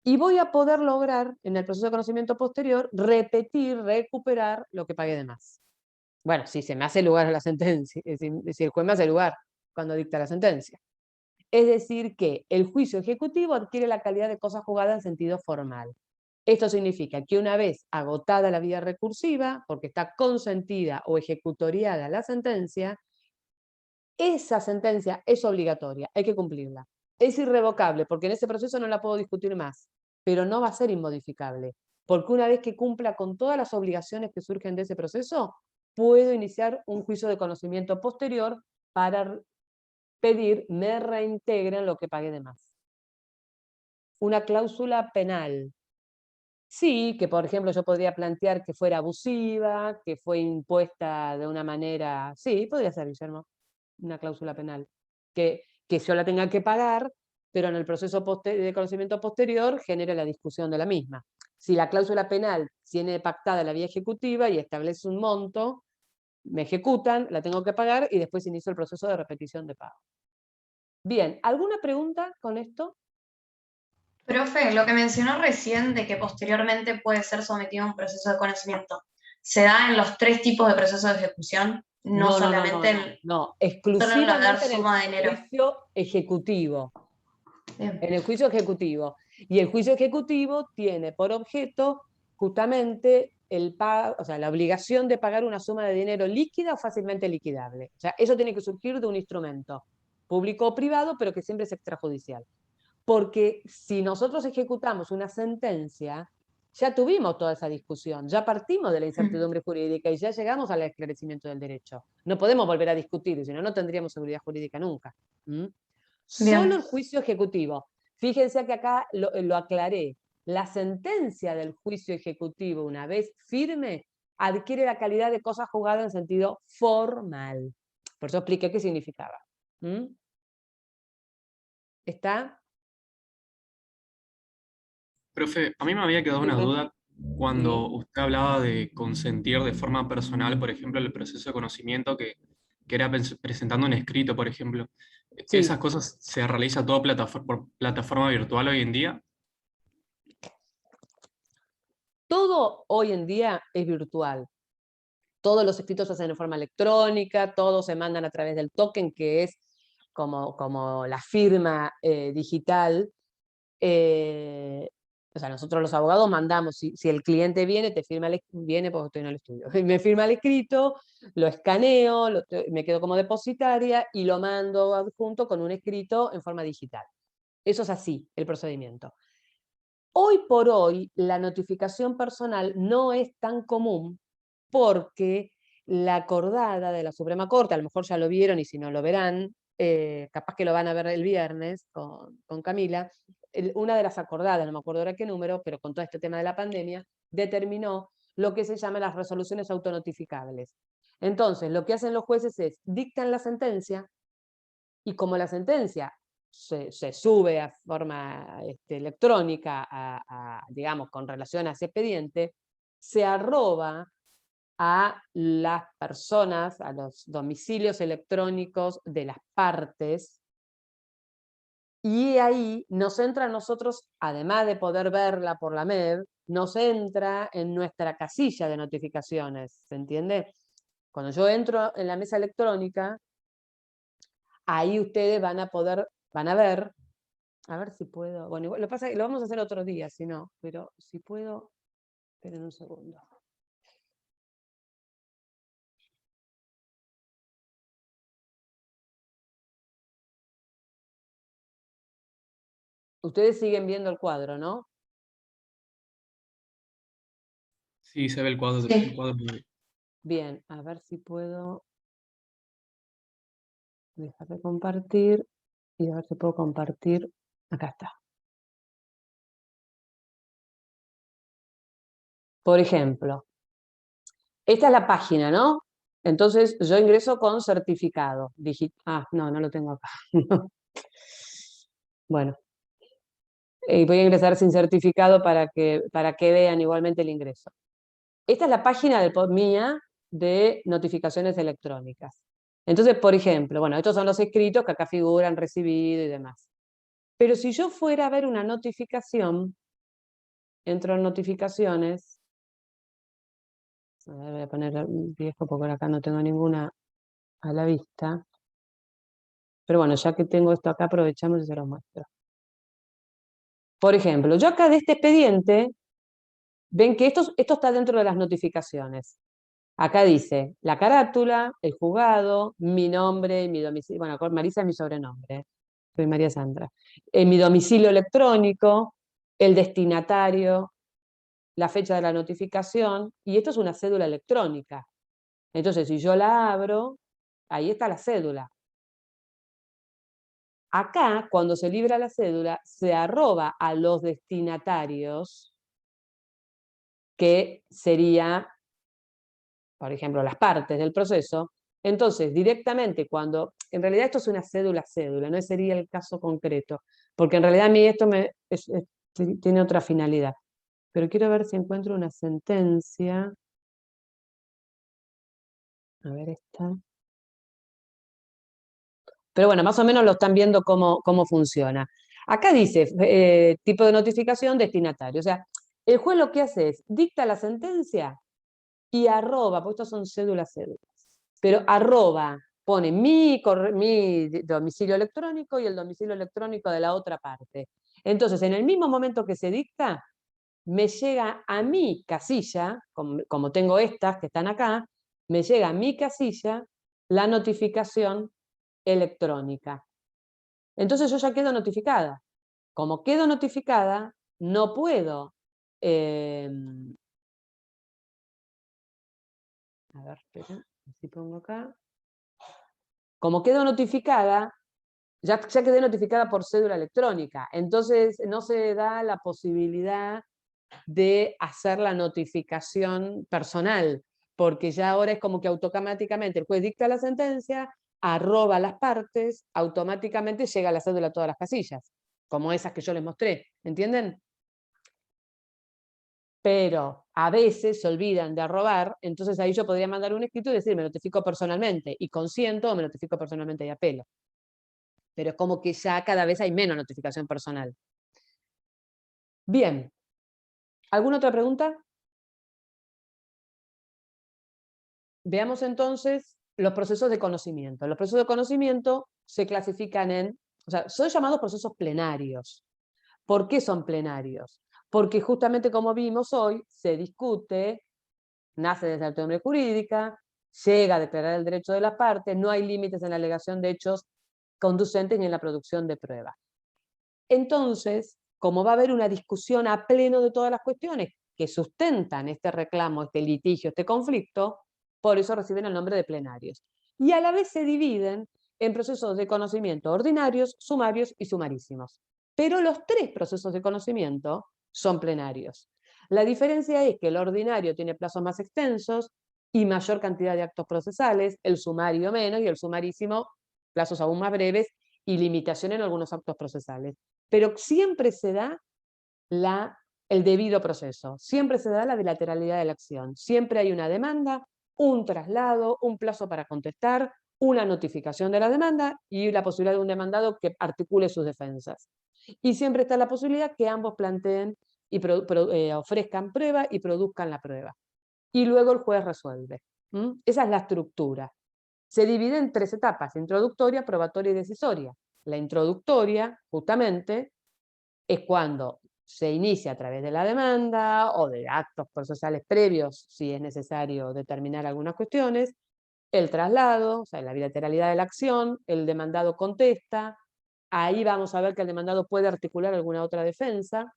A: Y voy a poder lograr, en el proceso de conocimiento posterior, recuperar lo que pagué de más. Bueno, si se me hace lugar a la sentencia, si el juez me hace lugar cuando dicta la sentencia. Es decir, que el juicio ejecutivo adquiere la calidad de cosa juzgada en sentido formal. Esto significa que una vez agotada la vía recursiva, porque está consentida o ejecutoriada la sentencia, esa sentencia es obligatoria, hay que cumplirla. Es irrevocable, porque en ese proceso no la puedo discutir más, pero no va a ser inmodificable, porque una vez que cumpla con todas las obligaciones que surgen de ese proceso, puedo iniciar un juicio de conocimiento posterior para pedir me reintegren lo que pagué de más. Una cláusula penal. Sí, que por ejemplo yo podría plantear que fuera abusiva, que fue impuesta de una manera... Sí, podría ser, Guillermo, una cláusula penal. Que yo la tenga que pagar, pero en el proceso de conocimiento posterior genere la discusión de la misma. Si la cláusula penal tiene pactada la vía ejecutiva y establece un monto, me ejecutan, la tengo que pagar y después inicio el proceso de repetición de pago. Bien, ¿alguna pregunta con esto?
C: Profe, lo que mencionó recién de que posteriormente puede ser sometido a un proceso de conocimiento, ¿se da en los 3 tipos de procesos de ejecución? No solamente
A: no,
C: solo en lo de dar
A: exclusivamente en el
C: suma de dinero.
A: juicio ejecutivo.
C: Bien.
A: En el juicio ejecutivo. Y el juicio ejecutivo tiene por objeto justamente o sea, la obligación de pagar una suma de dinero líquida o fácilmente liquidable. O sea, eso tiene que surgir de un instrumento público o privado, pero que siempre es extrajudicial. Porque si nosotros ejecutamos una sentencia, ya tuvimos toda esa discusión, ya partimos de la incertidumbre jurídica y ya llegamos al esclarecimiento del derecho. No podemos volver a discutir, si no, no tendríamos seguridad jurídica nunca. Solo el juicio ejecutivo. Fíjense que acá lo aclaré. La sentencia del juicio ejecutivo, una vez firme, adquiere la calidad de cosa juzgada en sentido formal. Por eso expliqué qué significaba. ¿Está?
B: Profe, a mí me había quedado una duda cuando
A: Sí.
B: usted hablaba de consentir de forma personal, por ejemplo, el proceso de conocimiento que era presentando un escrito, por ejemplo.
A: Sí.
B: ¿Esas cosas se realiza todo por plataforma virtual hoy en día?
A: Todo hoy en día es virtual. Todos los escritos se hacen de forma electrónica, todos se mandan a través del token, que es como la firma digital. O sea, nosotros los abogados mandamos, si el cliente viene, viene porque estoy en el estudio, me firma el escrito, lo escaneo, me quedo como depositaria y lo mando adjunto con un escrito en forma digital. Eso es así, el procedimiento. Hoy por hoy, la notificación personal no es tan común porque la acordada de la Suprema Corte, a lo mejor ya lo vieron y si no lo verán, capaz que lo van a ver el viernes con Camila, una de las acordadas, no me acuerdo ahora qué número, pero con todo este tema de la pandemia, determinó lo que se llama las resoluciones autonotificables. Entonces, lo que hacen los jueces es, dictan la sentencia, y como la sentencia se sube a forma electrónica, digamos, con relación a ese expediente, se arroba a las personas, a los domicilios electrónicos de las partes, y ahí nos entra a nosotros, además de poder verla por la MED, nos entra en nuestra casilla de notificaciones, ¿se entiende? Cuando yo entro en la mesa electrónica, ahí ustedes van a ver si puedo, bueno, igual, lo pasa que lo vamos a hacer otro día, si no, pero si puedo, esperen un segundo. Ustedes siguen viendo el cuadro, ¿no?
B: Sí, se ve el cuadro.
C: Sí.
A: Bien, a ver si puedo dejar de compartir y a ver si puedo compartir. Acá está. Por ejemplo, esta es la página, ¿no? Entonces yo ingreso con certificado. No lo tengo acá. Bueno, voy a ingresar sin certificado para que vean igualmente el ingreso. Esta es la página mía de notificaciones electrónicas. Entonces, por ejemplo, bueno, estos son los escritos que acá figuran, recibido y demás. Pero si yo fuera a ver una notificación, entro en notificaciones, a ver, voy a poner un viejo porque acá no tengo ninguna a la vista. Pero bueno, ya que tengo esto acá, aprovechamos y se los muestro. Por ejemplo, yo acá de este expediente, ven que esto está dentro de las notificaciones. Acá dice la carátula, el juzgado, mi nombre, mi domicilio. Bueno, Marisa es mi sobrenombre, soy María Sandra. Mi domicilio electrónico, el destinatario, la fecha de la notificación, y esto es una cédula electrónica. Entonces, si yo la abro, ahí está la cédula. Acá, cuando se libra la cédula, se arroba a los destinatarios, que sería, por ejemplo, las partes del proceso. Entonces, directamente cuando, en realidad esto es una cédula, no sería el caso concreto, porque en realidad a mí esto tiene otra finalidad. Pero quiero ver si encuentro una sentencia. A ver esta. Pero bueno, más o menos lo están viendo cómo funciona. Acá dice, tipo de notificación, destinatario. O sea, el juez lo que hace es, dicta la sentencia y arroba, porque estos son cédulas, pero arroba, pone mi domicilio electrónico y el domicilio electrónico de la otra parte. Entonces, en el mismo momento que se dicta, me llega a mi casilla, como tengo estas que están acá, me llega a mi casilla la notificación electrónica. Entonces yo ya quedo notificada. Como quedo notificada, no puedo A ver, espera, así pongo acá. Como quedo notificada, ya quedé notificada por cédula electrónica, entonces no se da la posibilidad de hacer la notificación personal, porque ya ahora es como que automáticamente el juez dicta la sentencia, arroba las partes, automáticamente llega la cédula a todas las casillas, como esas que yo les mostré, ¿entienden? Pero a veces se olvidan de arrobar, entonces ahí yo podría mandar un escrito y decir, me notifico personalmente, y consiento, o me notifico personalmente y apelo. Pero es como que ya cada vez hay menos notificación personal. Bien. ¿Alguna otra pregunta? Veamos entonces los procesos de conocimiento. Los procesos de conocimiento se clasifican en, o sea, son llamados procesos plenarios. ¿Por qué son plenarios? Porque justamente como vimos hoy, se discute, nace desde la teoría jurídica, llega a declarar el derecho de las partes, no hay límites en la alegación de hechos conducentes ni en la producción de pruebas. Entonces, como va a haber una discusión a pleno de todas las cuestiones que sustentan este reclamo, este litigio, este conflicto, por eso reciben el nombre de plenarios. Y a la vez se dividen en procesos de conocimiento ordinarios, sumarios y sumarísimos. Pero los tres procesos de conocimiento son plenarios. La diferencia es que el ordinario tiene plazos más extensos y mayor cantidad de actos procesales, el sumario menos y el sumarísimo plazos aún más breves y limitación en algunos actos procesales. Pero siempre se da el debido proceso, siempre se da la bilateralidad de la acción, siempre hay una demanda, un traslado, un plazo para contestar, una notificación de la demanda y la posibilidad de un demandado que articule sus defensas. Y siempre está la posibilidad que ambos planteen y ofrezcan prueba y produzcan la prueba. Y luego el juez resuelve. Esa es la estructura. Se divide en tres etapas: introductoria, probatoria y decisoria. La introductoria, justamente, es cuando se inicia a través de la demanda o de actos procesales previos, si es necesario determinar algunas cuestiones, el traslado, o sea, la bilateralidad de la acción, el demandado contesta, ahí vamos a ver que el demandado puede articular alguna otra defensa,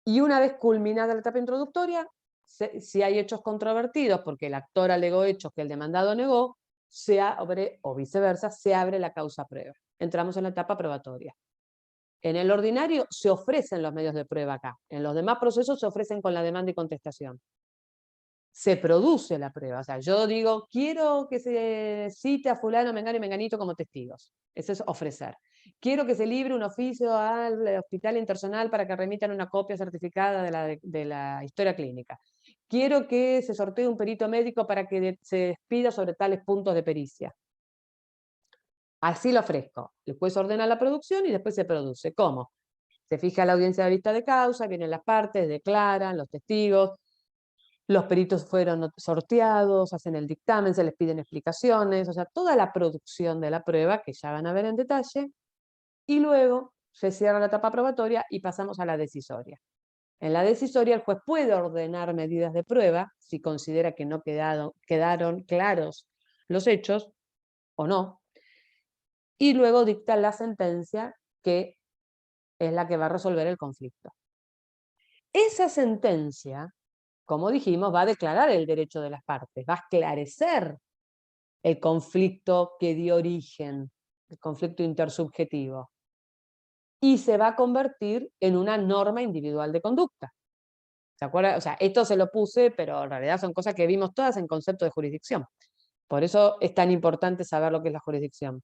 A: y una vez culminada la etapa introductoria, si hay hechos controvertidos, porque el actor alegó hechos que el demandado negó, se abre, o viceversa, se abre la causa prueba. Entramos en la etapa probatoria. En el ordinario se ofrecen los medios de prueba acá. En los demás procesos se ofrecen con la demanda y contestación. Se produce la prueba. O sea, yo digo, quiero que se cite a fulano, mengano y menganito como testigos. Eso es ofrecer. Quiero que se libre un oficio al hospital internacional para que remitan una copia certificada de la historia clínica. Quiero que se sortee un perito médico para que se despida sobre tales puntos de pericia. Así lo ofrezco. El juez ordena la producción y después se produce. ¿Cómo? Se fija la audiencia de vista de causa, vienen las partes, declaran, los testigos, los peritos fueron sorteados, hacen el dictamen, se les piden explicaciones, o sea, toda la producción de la prueba, que ya van a ver en detalle, y luego se cierra la etapa probatoria y pasamos a la decisoria. En la decisoria el juez puede ordenar medidas de prueba si considera que no quedaron claros los hechos o no, y luego dicta la sentencia, que es la que va a resolver el conflicto. Esa sentencia, como dijimos, va a declarar el derecho de las partes, va a esclarecer el conflicto que dio origen, el conflicto intersubjetivo, y se va a convertir en una norma individual de conducta. ¿Se acuerdan? O sea, esto se lo puse, pero en realidad son cosas que vimos todas en concepto de jurisdicción. Por eso es tan importante saber lo que es la jurisdicción,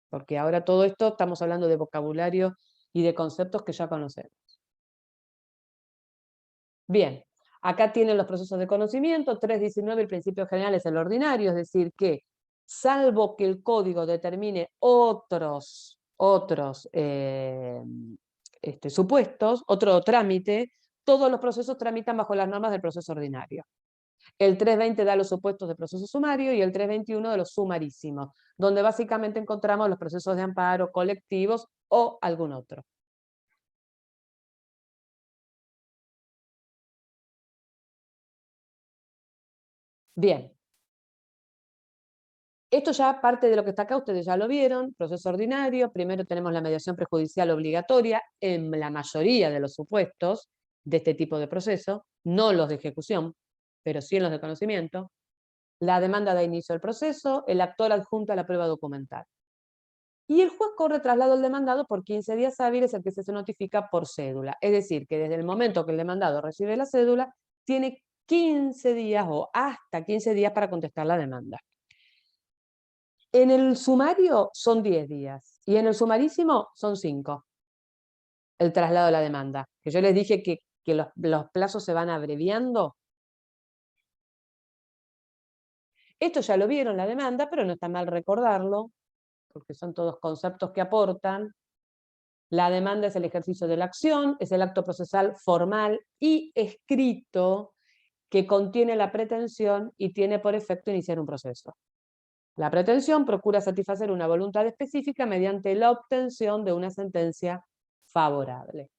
A: porque ahora todo esto estamos hablando de vocabulario y de conceptos que ya conocemos. Bien, acá tienen los procesos de conocimiento. 3.19, el principio general es el ordinario, es decir que, salvo que el código determine otros supuestos, otro trámite, todos los procesos tramitan bajo las normas del proceso ordinario. El 3.20 da los supuestos de proceso sumario y el 3.21 de los sumarísimos, donde básicamente encontramos los procesos de amparo colectivos o algún otro. Bien. Esto ya parte de lo que está acá, ustedes ya lo vieron, proceso ordinario. Primero tenemos la mediación prejudicial obligatoria en la mayoría de los supuestos, de este tipo de proceso, no los de ejecución, pero sí en los de conocimiento. La demanda da inicio al proceso, el actor adjunta la prueba documental. Y el juez corre traslado al demandado por 15 días hábiles, el que se notifica por cédula. Es decir, que desde el momento que el demandado recibe la cédula, tiene 15 días o hasta 15 días para contestar la demanda. En el sumario son 10 días y en el sumarísimo son 5. El traslado de la demanda. Que yo les dije que los plazos se van abreviando. Esto ya lo vieron, la demanda, pero no está mal recordarlo, porque son todos conceptos que aportan. La demanda es el ejercicio de la acción, es el acto procesal formal y escrito que contiene la pretensión y tiene por efecto iniciar un proceso. La pretensión procura satisfacer una voluntad específica mediante la obtención de una sentencia favorable.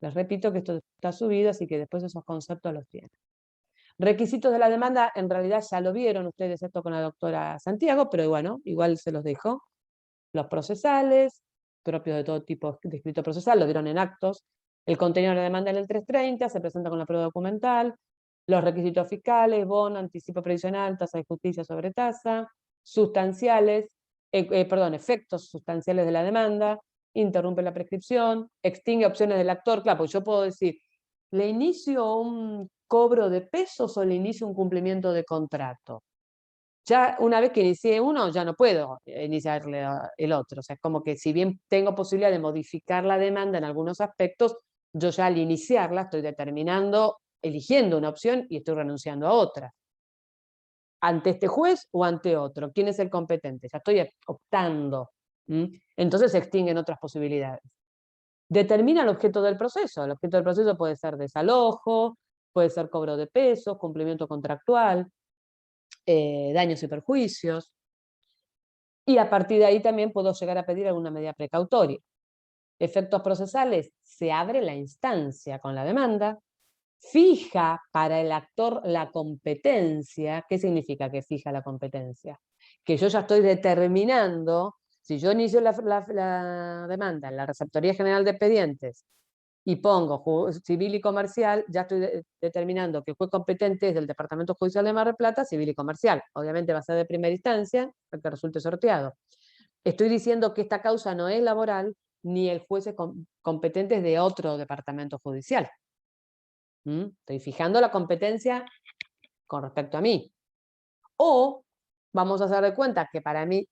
A: Les repito que esto está subido, así que después esos conceptos los tienen. Requisitos de la demanda, en realidad ya lo vieron ustedes esto con la doctora Santiago, pero bueno, igual se los dejo. Los procesales, propios de todo tipo de escrito procesal, lo vieron en actos. El contenido de la demanda en el 330 se presenta con la prueba documental. Los requisitos fiscales, bono, anticipo previsional, tasa de justicia sobre tasa. Sustanciales, efectos sustanciales de la demanda. Interrumpe la prescripción. Extingue opciones del actor. Claro, porque yo puedo decir, ¿le inicio un cobro de pesos o le inicio un cumplimiento de contrato? Ya una vez que inicié uno, ya no puedo iniciarle el otro. O sea, es como que si bien tengo posibilidad de modificar la demanda en algunos aspectos, yo ya al iniciarla estoy determinando, eligiendo una opción y estoy renunciando a otra. Ante este juez o ante otro. ¿Quién es el competente? Ya estoy optando. Entonces se extinguen otras posibilidades. Determina el objeto del proceso. El objeto del proceso puede ser desalojo, puede ser cobro de pesos, cumplimiento contractual, daños y perjuicios. Y a partir de ahí también puedo llegar a pedir alguna medida precautoria. Efectos procesales, se abre la instancia con la demanda, fija para el actor la competencia. ¿Qué significa que fija la competencia? Que yo ya estoy determinando, si yo inicio la demanda en la Receptoría General de Expedientes y pongo civil y comercial, ya estoy determinando que el juez competente es del Departamento Judicial de Mar del Plata, civil y comercial. Obviamente va a ser de primera instancia, el que resulte sorteado. Estoy diciendo que esta causa no es laboral, ni el juez es competente es de otro departamento judicial. Estoy fijando la competencia con respecto a mí. O vamos a hacer de cuenta que para mí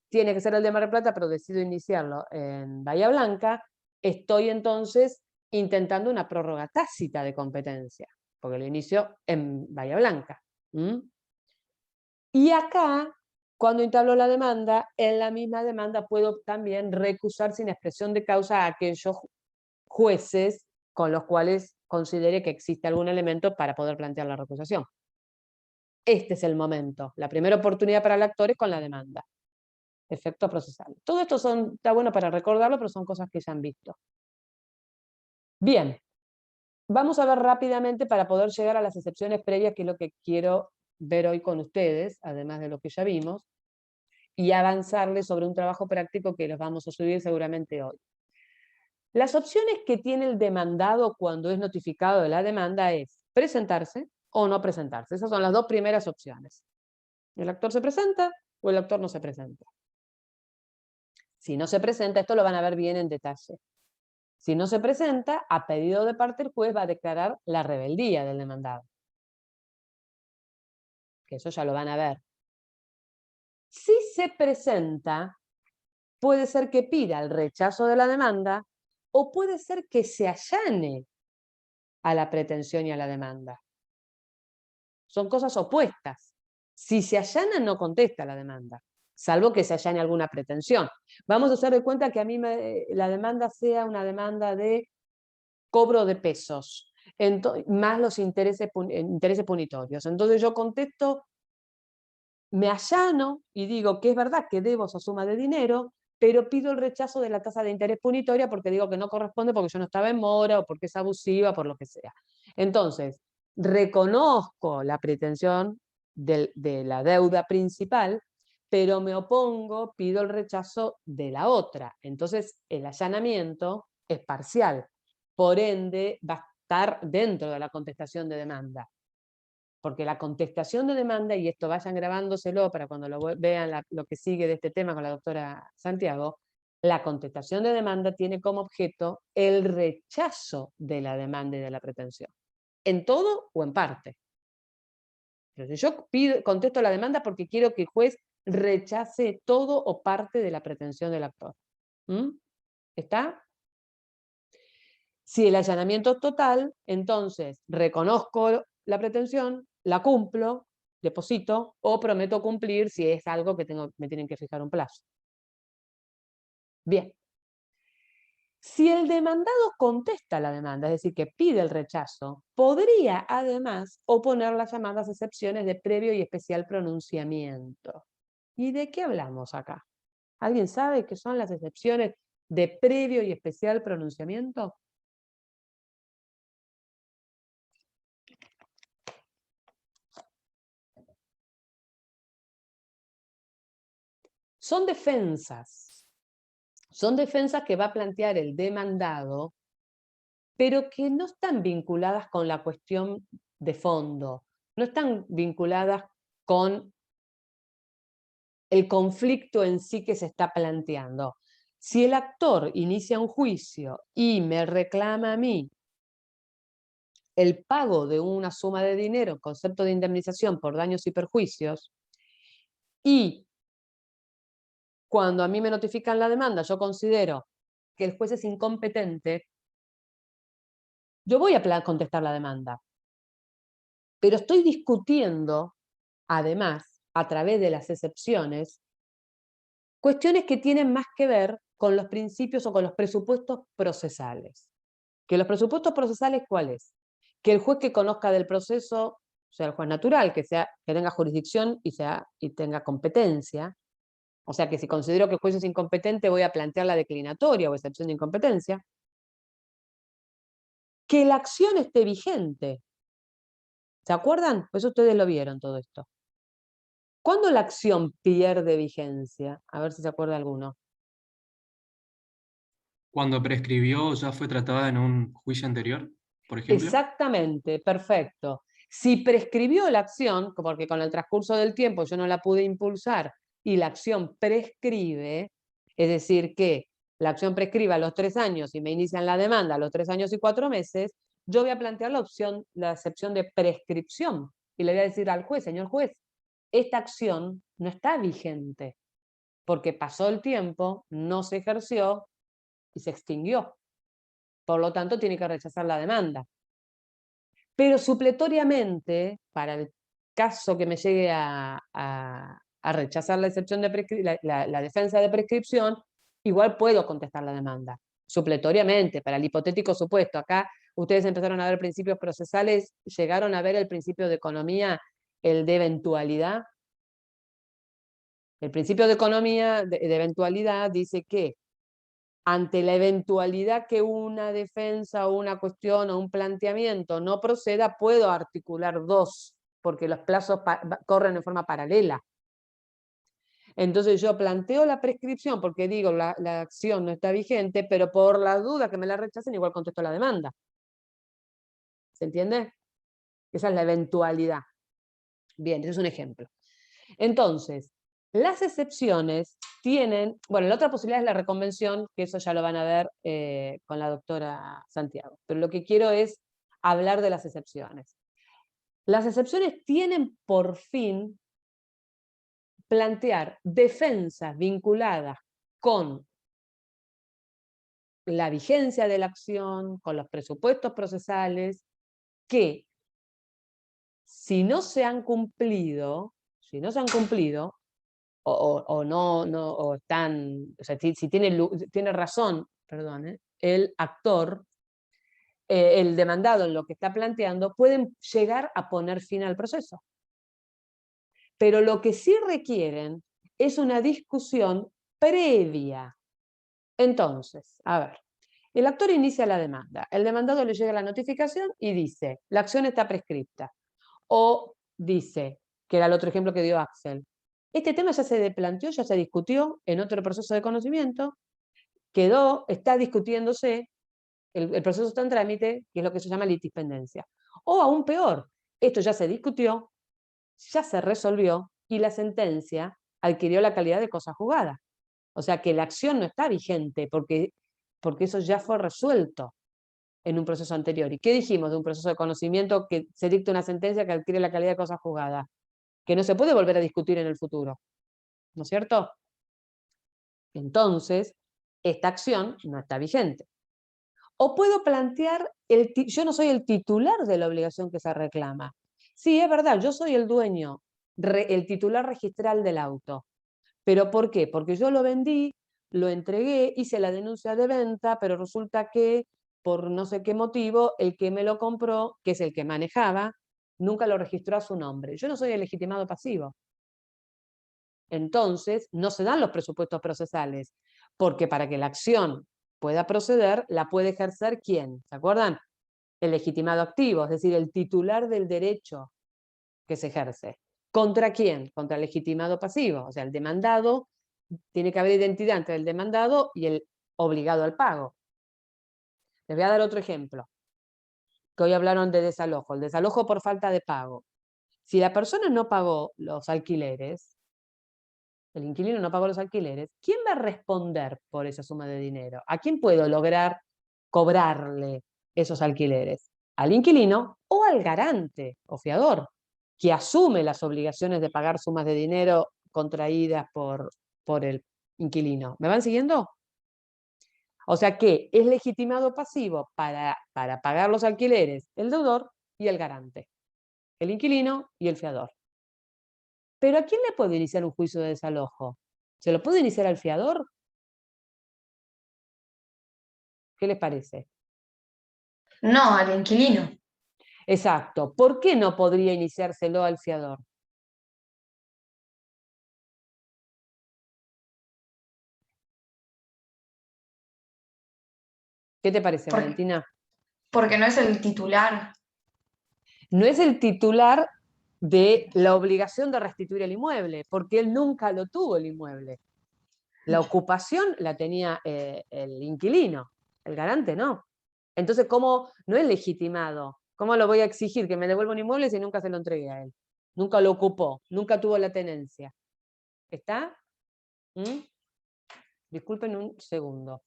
A: tiene que ser el de Mar del Plata, pero decido iniciarlo en Bahía Blanca, estoy entonces intentando una prórroga tácita de competencia, porque lo inicio en Bahía Blanca. Y acá, cuando entablo la demanda, en la misma demanda puedo también recusar sin expresión de causa a aquellos jueces con los cuales considere que existe algún elemento para poder plantear la recusación. Este es el momento, la primera oportunidad para el actor es con la demanda. Efecto procesal. Todo esto está bueno para recordarlo, pero son cosas que ya han visto. Bien, vamos a ver rápidamente para poder llegar a las excepciones previas, que es lo que quiero ver hoy con ustedes, además de lo que ya vimos, y avanzarles sobre un trabajo práctico que los vamos a subir seguramente hoy. Las opciones que tiene el demandado cuando es notificado de la demanda es presentarse o no presentarse. Esas son las dos primeras opciones. ¿El actor se presenta o el actor no se presenta? Si no se presenta, esto lo van a ver bien en detalle. Si no se presenta, a pedido de parte del juez va a declarar la rebeldía del demandado. Que eso ya lo van a ver. Si se presenta, puede ser que pida el rechazo de la demanda o puede ser que se allane a la pretensión y a la demanda. Son cosas opuestas. Si se allana, no contesta la demanda, salvo que se allane alguna pretensión. Vamos a hacer de cuenta que a mí la demanda sea una demanda de cobro de pesos, más los intereses punitorios. Entonces yo contesto, me allano y digo que es verdad que debo esa suma de dinero, pero pido el rechazo de la tasa de interés punitoria porque digo que no corresponde porque yo no estaba en mora o porque es abusiva, por lo que sea. Entonces, reconozco la pretensión de la deuda principal, pero me opongo, pido el rechazo de la otra. Entonces, el allanamiento es parcial. Por ende, estar dentro de la contestación de demanda. Porque la contestación de demanda, y esto vayan grabándoselo para cuando vean lo que sigue de este tema con la doctora Santiago, la contestación de demanda tiene como objeto el rechazo de la demanda y de la pretensión, en todo o en parte. Entonces yo contesto la demanda porque quiero que el juez rechace todo o parte de la pretensión del actor. ¿Está? Si el allanamiento es total, entonces reconozco la pretensión, la cumplo, deposito o prometo cumplir si es algo que me tienen que fijar un plazo. Bien. Si el demandado contesta la demanda, es decir, que pide el rechazo, podría además oponer las llamadas excepciones de previo y especial pronunciamiento. ¿Y de qué hablamos acá? ¿Alguien sabe qué son las excepciones de previo y especial pronunciamiento? Son defensas. Son defensas que va a plantear el demandado, pero que no están vinculadas con la cuestión de fondo, no están vinculadas con el conflicto en sí que se está planteando. Si el actor inicia un juicio y me reclama a mí el pago de una suma de dinero en concepto de indemnización por daños y perjuicios, y cuando a mí me notifican la demanda yo considero que el juez es incompetente, yo voy a contestar la demanda. Pero estoy discutiendo, además, a través de las excepciones, cuestiones que tienen más que ver con los principios o con los presupuestos procesales. ¿Que los presupuestos procesales cuáles? Que el juez que conozca del proceso sea el juez natural, que tenga jurisdicción y tenga competencia. O sea que si considero que el juez es incompetente, voy a plantear la declinatoria o excepción de incompetencia. Que la acción esté vigente. ¿Se acuerdan? Pues ustedes lo vieron todo esto. ¿Cuándo la acción pierde vigencia? A ver si se acuerda alguno.
B: Cuando prescribió, ya fue tratada en un juicio anterior, por ejemplo.
A: Exactamente, perfecto. Si prescribió la acción, porque con el transcurso del tiempo yo no la pude impulsar y la acción prescribe, es decir, que la acción prescribe a los 3 años y me inician la demanda a los 3 años y 4 meses, yo voy a plantear la excepción de prescripción y le voy a decir al juez, señor juez, esta acción no está vigente porque pasó el tiempo, no se ejerció y se extinguió. Por lo tanto, tiene que rechazar la demanda. Pero supletoriamente, para el caso que me llegue a rechazar la excepción de la defensa de prescripción, igual puedo contestar la demanda. Supletoriamente, para el hipotético supuesto. Acá ustedes empezaron a ver principios procesales, llegaron a ver el principio de economía, el de eventualidad. El principio de economía, de eventualidad, dice que ante la eventualidad que una defensa o una cuestión o un planteamiento no proceda, puedo articular dos, porque los plazos corren en forma paralela. Entonces yo planteo la prescripción porque digo la acción no está vigente, pero por la duda que me la rechacen, igual contesto la demanda. ¿Se entiende? Esa es la eventualidad. Bien, ese es un ejemplo. Entonces, las excepciones tienen, bueno, la otra posibilidad es la reconvención, que eso ya lo van a ver con la doctora Santiago, pero lo que quiero es hablar de las excepciones. Las excepciones tienen por fin plantear defensas vinculadas con la vigencia de la acción, con los presupuestos procesales, que si no se han cumplido, o están, o sea, si tiene razón, perdón, el actor, el demandado en lo que está planteando, pueden llegar a poner fin al proceso. Pero lo que sí requieren es una discusión previa. Entonces, a ver, el actor inicia la demanda, el demandado le llega la notificación y dice, la acción está prescripta. O dice, que era el otro ejemplo que dio Axel, este tema ya se planteó, ya se discutió en otro proceso de conocimiento, está discutiéndose, el proceso está en trámite, que es lo que se llama litispendencia. O aún peor, esto ya se discutió, ya se resolvió y la sentencia adquirió la calidad de cosa juzgada. O sea que la acción no está vigente porque eso ya fue resuelto en un proceso anterior. ¿Y qué dijimos de un proceso de conocimiento que se dicta una sentencia que adquiere la calidad de cosa juzgada? Que no se puede volver a discutir en el futuro, ¿no es cierto? Entonces, esta acción no está vigente. O puedo plantear, yo no soy el titular de la obligación que se reclama. Sí, es verdad, yo soy el dueño, el titular registral del auto. ¿Pero por qué? Porque yo lo vendí, lo entregué, hice la denuncia de venta, pero resulta que por no sé qué motivo, el que me lo compró, que es el que manejaba, nunca lo registró a su nombre. Yo no soy el legitimado pasivo. Entonces, no se dan los presupuestos procesales, porque para que la acción pueda proceder, la puede ejercer ¿quién? ¿Se acuerdan? El legitimado activo, es decir, el titular del derecho que se ejerce. ¿Contra quién? Contra el legitimado pasivo, o sea, el demandado, tiene que haber identidad entre el demandado y el obligado al pago. Les voy a dar otro ejemplo, que hoy hablaron de desalojo, el desalojo por falta de pago. Si la persona no pagó los alquileres, el inquilino no pagó los alquileres, ¿quién va a responder por esa suma de dinero? ¿A quién puedo lograr cobrarle esos alquileres? ¿Al inquilino o al garante o fiador, que asume las obligaciones de pagar sumas de dinero contraídas por el inquilino? ¿Me van siguiendo? O sea que es legitimado pasivo para pagar los alquileres el deudor y el garante, el inquilino y el fiador. ¿Pero a quién le puedo iniciar un juicio de desalojo? ¿Se lo puedo iniciar al fiador? ¿Qué les parece?
C: No, al inquilino.
A: Exacto. ¿Por qué no podría iniciárselo al fiador? ¿Qué te parece, Valentina?
C: Porque no es el titular.
A: No es el titular de la obligación de restituir el inmueble, porque él nunca lo tuvo el inmueble. La ocupación la tenía el inquilino, el garante no. Entonces, ¿cómo no es legitimado? ¿Cómo lo voy a exigir que me devuelva un inmueble si nunca se lo entregué a él? Nunca lo ocupó, nunca tuvo la tenencia. ¿Está? Disculpen un segundo.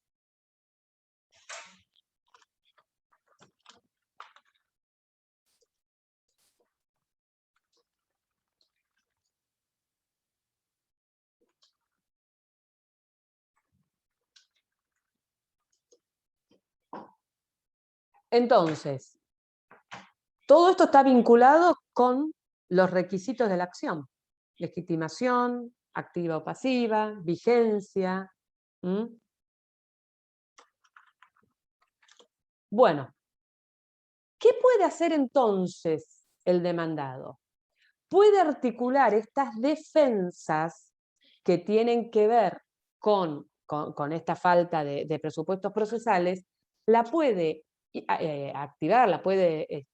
A: Entonces, todo esto está vinculado con los requisitos de la acción. Legitimación, activa o pasiva, vigencia. Bueno, ¿qué puede hacer entonces el demandado? Puede articular estas defensas que tienen que ver con esta falta de presupuestos procesales, la puede activar, la puede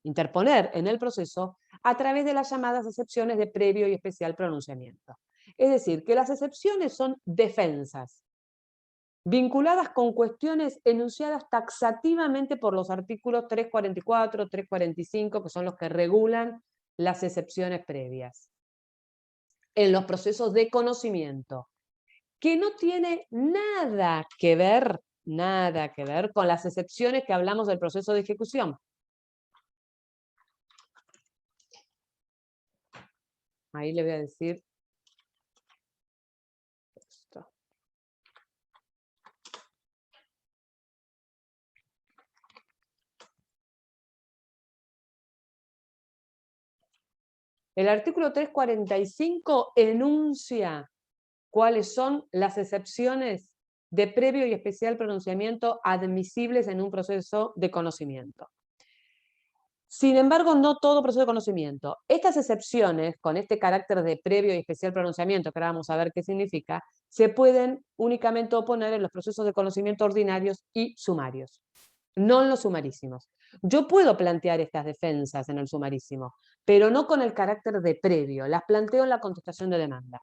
A: interponer en el proceso a través de las llamadas excepciones de previo y especial pronunciamiento. Es decir, que las excepciones son defensas vinculadas con cuestiones enunciadas taxativamente por los artículos 344, 345, que son los que regulan las excepciones previas en los procesos de conocimiento, que no tiene nada que ver con las excepciones que hablamos del proceso de ejecución. Ahí le voy a decir esto. El artículo 345 enuncia cuáles son las excepciones de previo y especial pronunciamiento admisibles en un proceso de conocimiento. Sin embargo, no todo proceso de conocimiento. Estas excepciones, con este carácter de previo y especial pronunciamiento, que ahora vamos a ver qué significa, se pueden únicamente oponer en los procesos de conocimiento ordinarios y sumarios, no en los sumarísimos. Yo puedo plantear estas defensas en el sumarísimo, pero no con el carácter de previo, las planteo en la contestación de demanda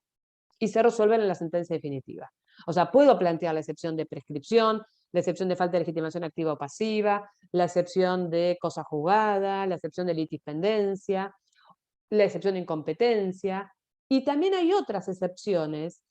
A: y se resuelven en la sentencia definitiva. O sea, puedo plantear la excepción de prescripción, la excepción de falta de legitimación activa o pasiva, la excepción de cosa jugada, la excepción de litispendencia, la excepción de incompetencia, y también hay otras excepciones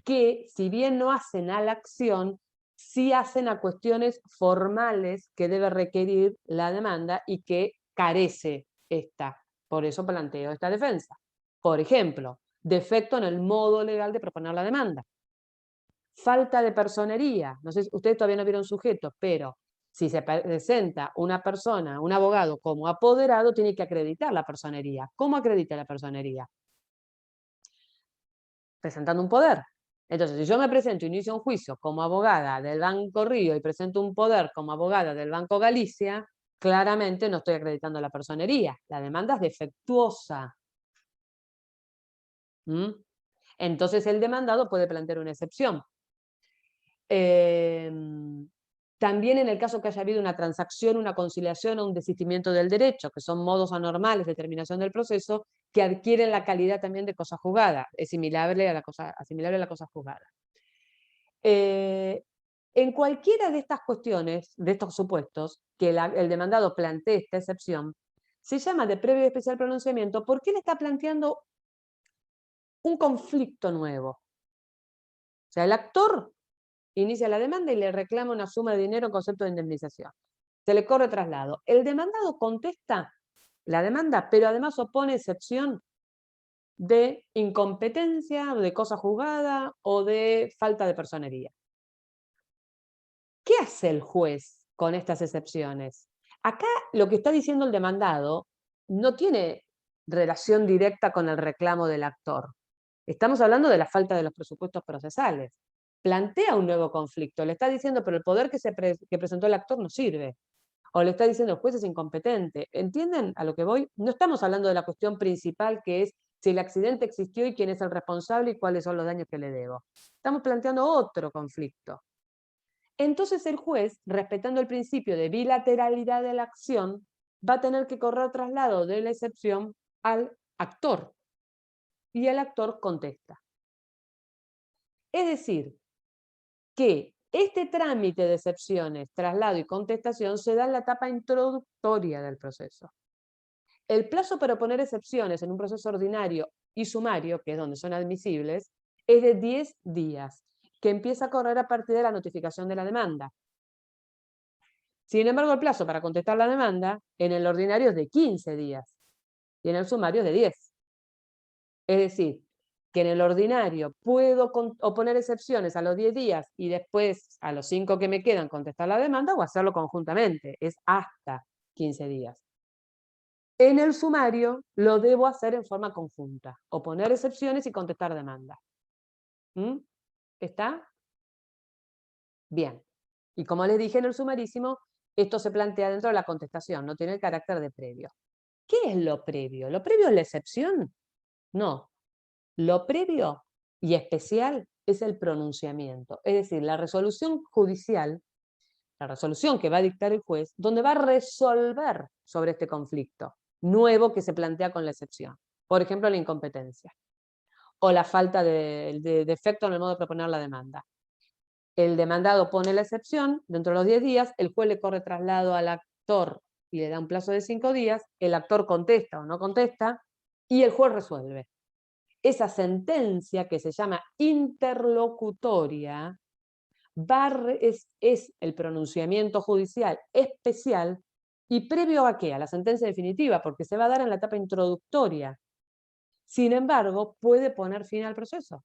A: que, si bien no hacen a la acción, sí hacen a cuestiones formales que debe requerir la demanda y que carece esta. Por eso planteo esta defensa. Por ejemplo, defecto en el modo legal de proponer la demanda. Falta de personería. No sé, ustedes todavía no vieron sujetos, pero si se presenta una persona, un abogado como apoderado, tiene que acreditar la personería. ¿Cómo acredita la personería? Presentando un poder. Entonces, si yo me presento y inicio un juicio como abogada del Banco Río y presento un poder como abogada del Banco Galicia, claramente no estoy acreditando la personería. La demanda es defectuosa. Entonces, el demandado puede plantear una excepción. También en el caso que haya habido una transacción, una conciliación o un desistimiento del derecho, que son modos anormales de terminación del proceso, que adquieren la calidad también de cosa jugada, es asimilable a la cosa jugada. En cualquiera de estas cuestiones, de estos supuestos, que el demandado plantee esta excepción, se llama de previo y especial pronunciamiento porque él está planteando un conflicto nuevo. O sea, el actor inicia la demanda y le reclama una suma de dinero en concepto de indemnización. Se le corre traslado. El demandado contesta la demanda, pero además opone excepción de incompetencia, de cosa jugada o de falta de personería. ¿Qué hace el juez con estas excepciones? Acá lo que está diciendo el demandado no tiene relación directa con el reclamo del actor. Estamos hablando de la falta de los presupuestos procesales. Plantea un nuevo conflicto, le está diciendo, pero el poder que presentó el actor no sirve. O le está diciendo, el juez es incompetente. ¿Entienden a lo que voy? No estamos hablando de la cuestión principal, que es si el accidente existió y quién es el responsable y cuáles son los daños que le debo. Estamos planteando otro conflicto. Entonces el juez, respetando el principio de bilateralidad de la acción, va a tener que correr traslado de la excepción al actor. Y el actor contesta. Es decir, que este trámite de excepciones, traslado y contestación se da en la etapa introductoria del proceso. El plazo para oponer excepciones en un proceso ordinario y sumario, que es donde son admisibles, es de 10 días, que empieza a correr a partir de la notificación de la demanda. Sin embargo, el plazo para contestar la demanda en el ordinario es de 15 días y en el sumario es de 10. Es decir, que en el ordinario puedo oponer excepciones a los 10 días y después a los 5 que me quedan contestar la demanda o hacerlo conjuntamente. Es hasta 15 días. En el sumario lo debo hacer en forma conjunta. Oponer excepciones y contestar demanda. ¿Está? Bien. Y como les dije en el sumarísimo, esto se plantea dentro de la contestación, no tiene el carácter de previo. ¿Qué es lo previo? ¿Lo previo es la excepción? No. Lo previo y especial es el pronunciamiento, es decir, la resolución judicial, la resolución que va a dictar el juez, donde va a resolver sobre este conflicto nuevo que se plantea con la excepción. Por ejemplo, la incompetencia o la falta de defecto en el modo de proponer la demanda. El demandado pone la excepción, dentro de los 10 días, el juez le corre traslado al actor y le da un plazo de 5 días, el actor contesta o no contesta, y el juez resuelve. Esa sentencia, que se llama interlocutoria, es el pronunciamiento judicial especial y previo a ¿qué? A la sentencia definitiva, porque se va a dar en la etapa introductoria. Sin embargo, puede poner fin al proceso,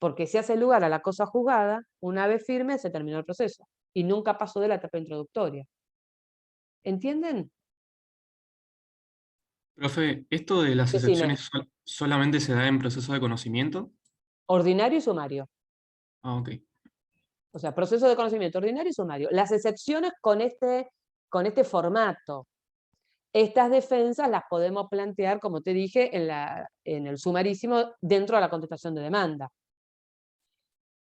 A: porque se hace lugar a la cosa juzgada, una vez firme se terminó el proceso, y nunca pasó de la etapa introductoria. ¿Entienden?
B: Profe, ¿esto de las
A: Decime,
B: excepciones solamente se da en proceso de conocimiento?
A: ordinario y sumario.
B: Ah, ok.
A: O sea, proceso de conocimiento ordinario y sumario. Las excepciones con este formato. Estas defensas las podemos plantear, como te dije, en el sumarísimo, dentro de la contestación de demanda.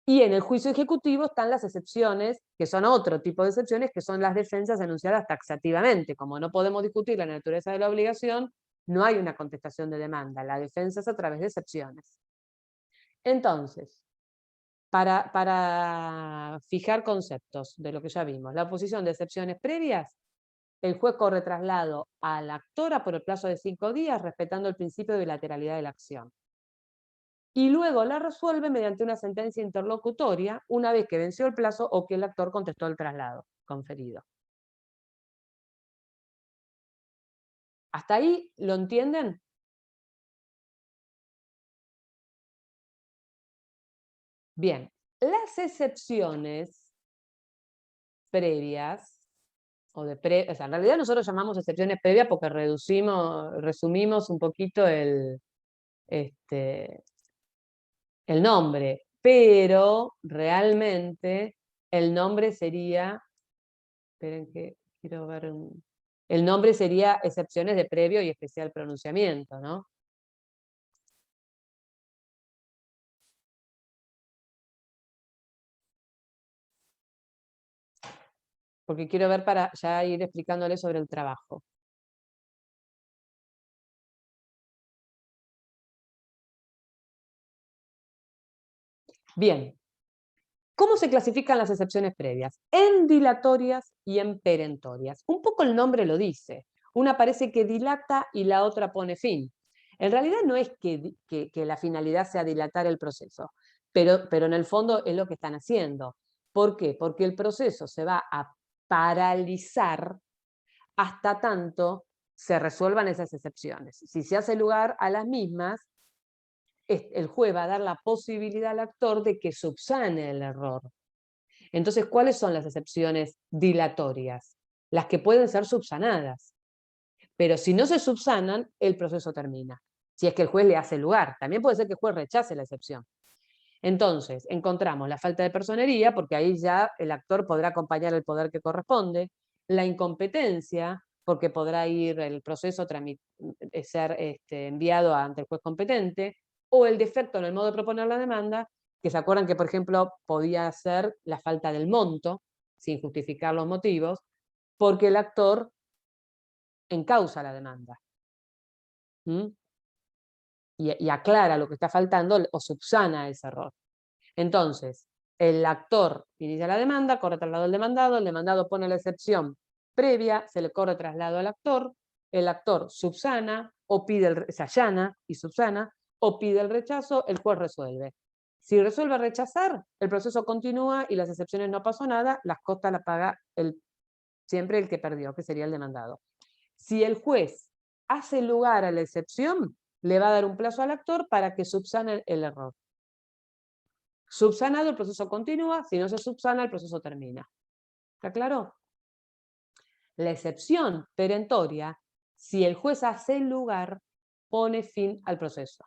A: Y en el juicio ejecutivo están las excepciones, que son otro tipo de excepciones, que son las defensas enunciadas taxativamente. Como no podemos discutir la naturaleza de la obligación, no hay una contestación de demanda. La defensa es a través de excepciones. Entonces, para fijar conceptos de lo que ya vimos. La oposición de excepciones previas, el juez corre traslado a la actora por el plazo de 5 días, respetando el principio de bilateralidad de la acción. Y luego la resuelve mediante una sentencia interlocutoria una vez que venció el plazo o que el actor contestó el traslado conferido. ¿Hasta ahí lo entienden? Bien, las excepciones previas, o sea, en realidad nosotros llamamos excepciones previas porque resumimos un poquito el nombre, pero realmente el nombre sería, esperen que quiero ver el nombre sería excepciones de previo y especial pronunciamiento, ¿no? Porque quiero ver para ya ir explicándole sobre el trabajo. Bien. ¿Cómo se clasifican las excepciones previas? En dilatorias y en perentorias. Un poco el nombre lo dice. Una parece que dilata y la otra pone fin. En realidad no es que la finalidad sea dilatar el proceso, pero en el fondo es lo que están haciendo. ¿Por qué? Porque el proceso se va a paralizar hasta tanto se resuelvan esas excepciones. Si se hace lugar a las mismas, el juez va a dar la posibilidad al actor de que subsane el error. Entonces, ¿cuáles son las excepciones dilatorias? Las que pueden ser subsanadas. Pero si no se subsanan, el proceso termina. Si es que el juez le hace lugar. También puede ser que el juez rechace la excepción. Entonces, encontramos la falta de personería, porque ahí ya el actor podrá acompañar el poder que corresponde, la incompetencia, porque podrá ir el proceso ser enviado ante el juez competente, o el defecto en el modo de proponer la demanda, que se acuerdan que, por ejemplo, podía ser la falta del monto, sin justificar los motivos, porque el actor encausa la demanda. Y aclara lo que está faltando o subsana ese error. Entonces, el actor inicia la demanda, corre traslado al demandado, el demandado pone la excepción previa, se le corre traslado al actor, el actor subsana, o pide se allana y subsana, o pide el rechazo, el juez resuelve. Si resuelve rechazar, el proceso continúa y las excepciones no pasó nada, las costas las paga siempre el que perdió, que sería el demandado. Si el juez hace lugar a la excepción, le va a dar un plazo al actor para que subsane el error. Subsanado, el proceso continúa, si no se subsana, el proceso termina. ¿Está claro? La excepción perentoria, si el juez hace lugar, pone fin al proceso.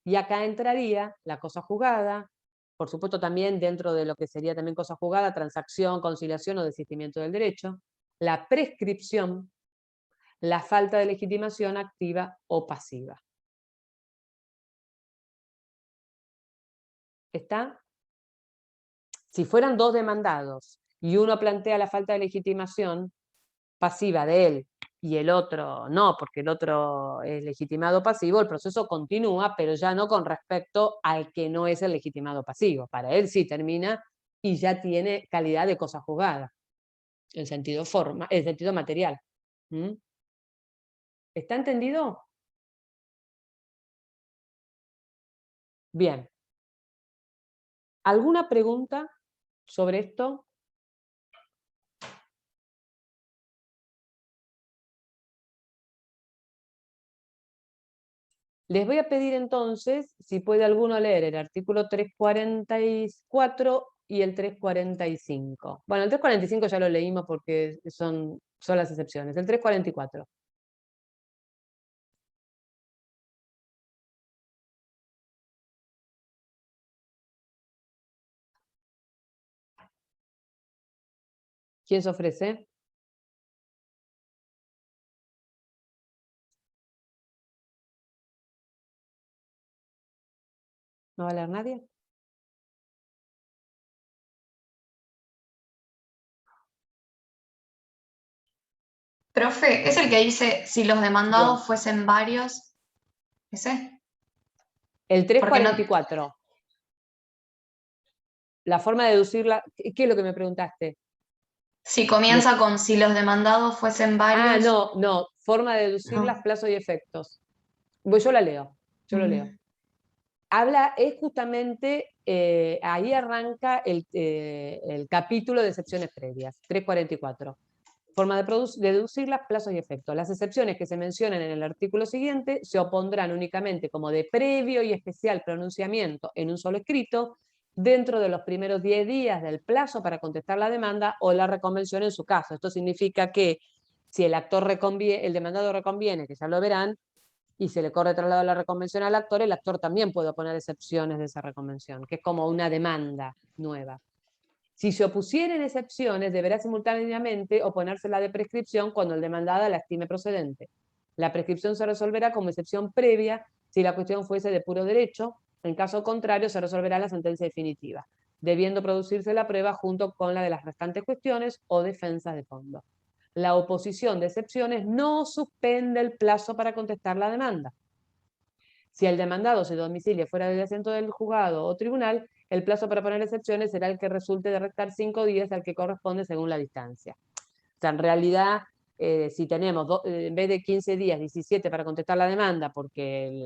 A: Y acá entraría la cosa juzgada, por supuesto también dentro de lo que sería también cosa juzgada, transacción, conciliación o desistimiento del derecho, la prescripción, la falta de legitimación activa o pasiva. ¿Está? Si fueran dos demandados y uno plantea la falta de legitimación pasiva de él y el otro no, porque el otro es legitimado pasivo, el proceso continúa, pero ya no con respecto al que no es el legitimado pasivo. Para él sí termina y ya tiene calidad de cosa juzgada, en sentido material. ¿Está entendido? Bien. ¿Alguna pregunta sobre esto? Les voy a pedir entonces, si puede alguno leer el artículo 344 y el 345. Bueno, el 345 ya lo leímos porque son las excepciones. El 344. ¿Quién se ofrece? ¿No va a leer nadie?
C: Profe, ¿es el que dice si los demandados fuesen varios? ¿Ese?
A: El 344. la forma de deducirla, ¿qué es lo que me preguntaste?
C: Si comienza con si los demandados fuesen varios.
A: No, forma de deducirlas, plazos y efectos. Pues yo la leo, yo lo leo. Es justamente, ahí arranca el capítulo de excepciones previas, 344. Forma de deducirlas, plazos y efectos. Las excepciones que se mencionan en el artículo siguiente se opondrán únicamente como de previo y especial pronunciamiento en un solo escrito dentro de los primeros 10 días del plazo para contestar la demanda o la reconvención en su caso. Esto significa que si el demandado reconviene, que ya lo verán, y se le corre traslado de la reconvención al actor, el actor también puede oponer excepciones de esa reconvención, que es como una demanda nueva. Si se opusieren excepciones, deberá simultáneamente oponerse la de prescripción cuando el demandado la estime procedente. La prescripción se resolverá como excepción previa si la cuestión fuese de puro derecho, en caso contrario se resolverá la sentencia definitiva, debiendo producirse la prueba junto con la de las restantes cuestiones o defensas de fondo. La oposición de excepciones no suspende el plazo para contestar la demanda. Si el demandado se domicilia fuera del asiento del juzgado o tribunal, el plazo para poner excepciones será el que resulte de restar 5 días al que corresponde según la distancia. O sea, en realidad, si tenemos en vez de 15 días, 17 para contestar la demanda, porque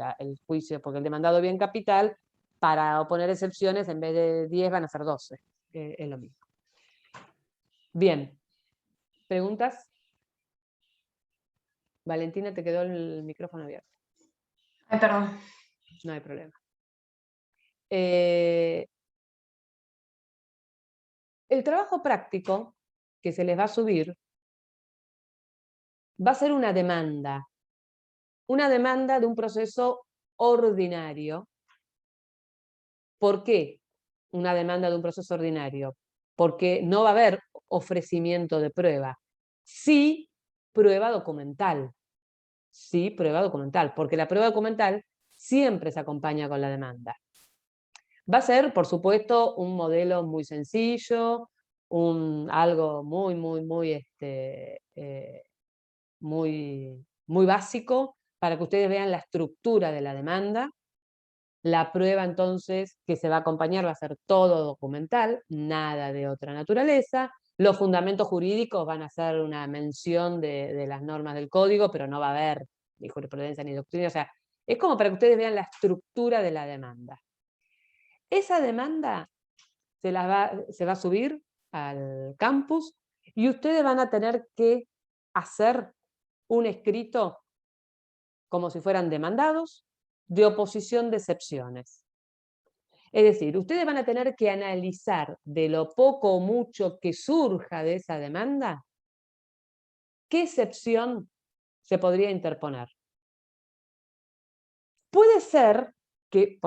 A: porque el demandado bien capital, para oponer excepciones, en vez de 10 van a ser 12. Es lo mismo. Bien. ¿Preguntas? Valentina, te quedó el micrófono abierto.
C: Ay, perdón.
A: No hay problema. El trabajo práctico que se les va a subir va a ser una demanda de un proceso ordinario. ¿Por qué una demanda de un proceso ordinario? Porque no va a haber ofrecimiento de prueba. Sí, prueba documental. Sí, prueba documental, porque la prueba documental siempre se acompaña con la demanda. Va a ser, por supuesto, un modelo muy sencillo, algo muy básico para que ustedes vean la estructura de la demanda. La prueba entonces que se va a acompañar va a ser todo documental, nada de otra naturaleza. Los fundamentos jurídicos van a ser una mención de las normas del código, pero no va a haber ni jurisprudencia ni doctrina. O sea, es como para que ustedes vean la estructura de la demanda. Esa demanda se va a subir al campus y ustedes van a tener que hacer un escrito como si fueran demandados de oposición de excepciones. Es decir, ustedes van a tener que analizar de lo poco o mucho que surja de esa demanda, qué excepción se podría interponer. Puede ser que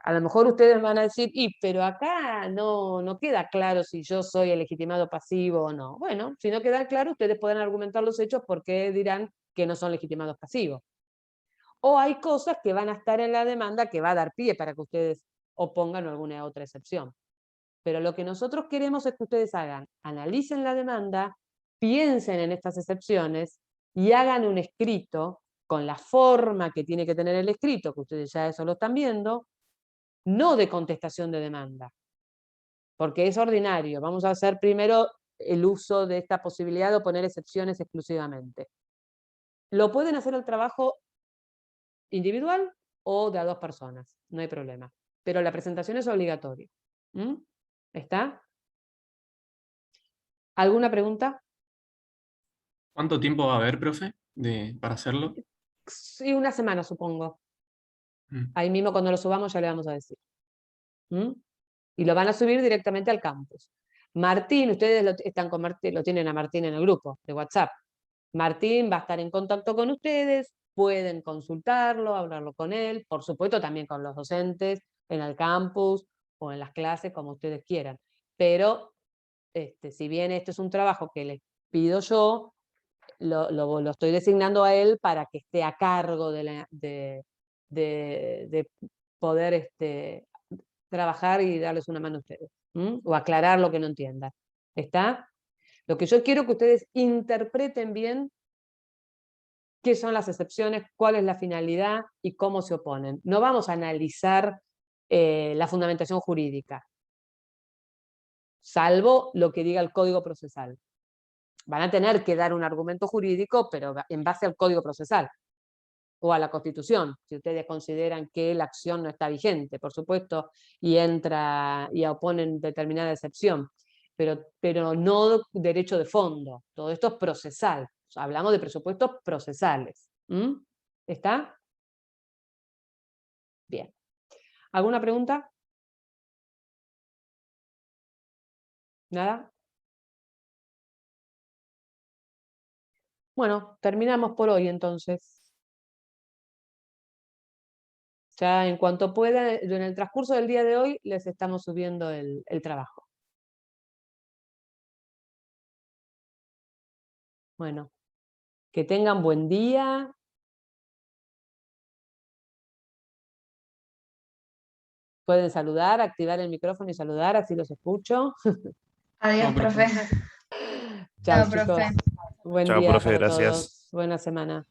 A: a lo mejor ustedes van a decir, pero acá no queda claro si yo soy el legitimado pasivo o no. Bueno, si no queda claro, ustedes pueden argumentar los hechos porque dirán que no son legitimados pasivos. O hay cosas que van a estar en la demanda que va a dar pie para que ustedes opongan alguna otra excepción. Pero lo que nosotros queremos es que ustedes analicen la demanda, piensen en estas excepciones y hagan un escrito con la forma que tiene que tener el escrito, que ustedes ya eso lo están viendo, no de contestación de demanda, porque es ordinario. Vamos a hacer primero el uso de esta posibilidad de poner excepciones exclusivamente. Lo pueden hacer el trabajo individual o de a 2 personas, no hay problema. Pero la presentación es obligatoria. ¿Está? ¿Alguna pregunta?
B: ¿Cuánto tiempo va a haber, profe, para hacerlo?
A: Sí, una semana, supongo.
B: Mm.
A: Ahí mismo cuando lo subamos ya le vamos a decir. Y lo van a subir directamente al campus. Martín, ustedes están con Martín, lo tienen a Martín en el grupo de WhatsApp. Martín va a estar en contacto con ustedes, pueden consultarlo, hablarlo con él, por supuesto también con los docentes en el campus o en las clases, como ustedes quieran. Pero si bien esto es un trabajo que les pido yo, lo estoy designando a él para que esté a cargo de poder trabajar y darles una mano a ustedes, o aclarar lo que no entiendan. ¿Está? Lo que yo quiero que ustedes interpreten bien qué son las excepciones, cuál es la finalidad y cómo se oponen. No vamos a analizar la fundamentación jurídica. salvo lo que diga el Código Procesal. Van a tener que dar un argumento jurídico, pero en base al Código Procesal o a la Constitución, si ustedes consideran que la acción no está vigente, por supuesto, y oponen determinada excepción, pero no derecho de fondo. Todo esto es procesal. O sea, hablamos de presupuestos procesales. ¿Está? Bien. ¿Alguna pregunta? ¿Nada? Bueno, terminamos por hoy entonces. Ya en cuanto pueda, en el transcurso del día de hoy, les estamos subiendo el trabajo. Bueno, que tengan buen día. Pueden saludar, activar el micrófono y saludar, así los escucho.
C: Adiós,
B: No, profe.
C: profe.
A: Chao,
C: Chao,
A: chicos.
C: profe.
A: Buen
D: Chao,
A: día
D: profe,
A: para
D: gracias.
A: todos. Buena semana.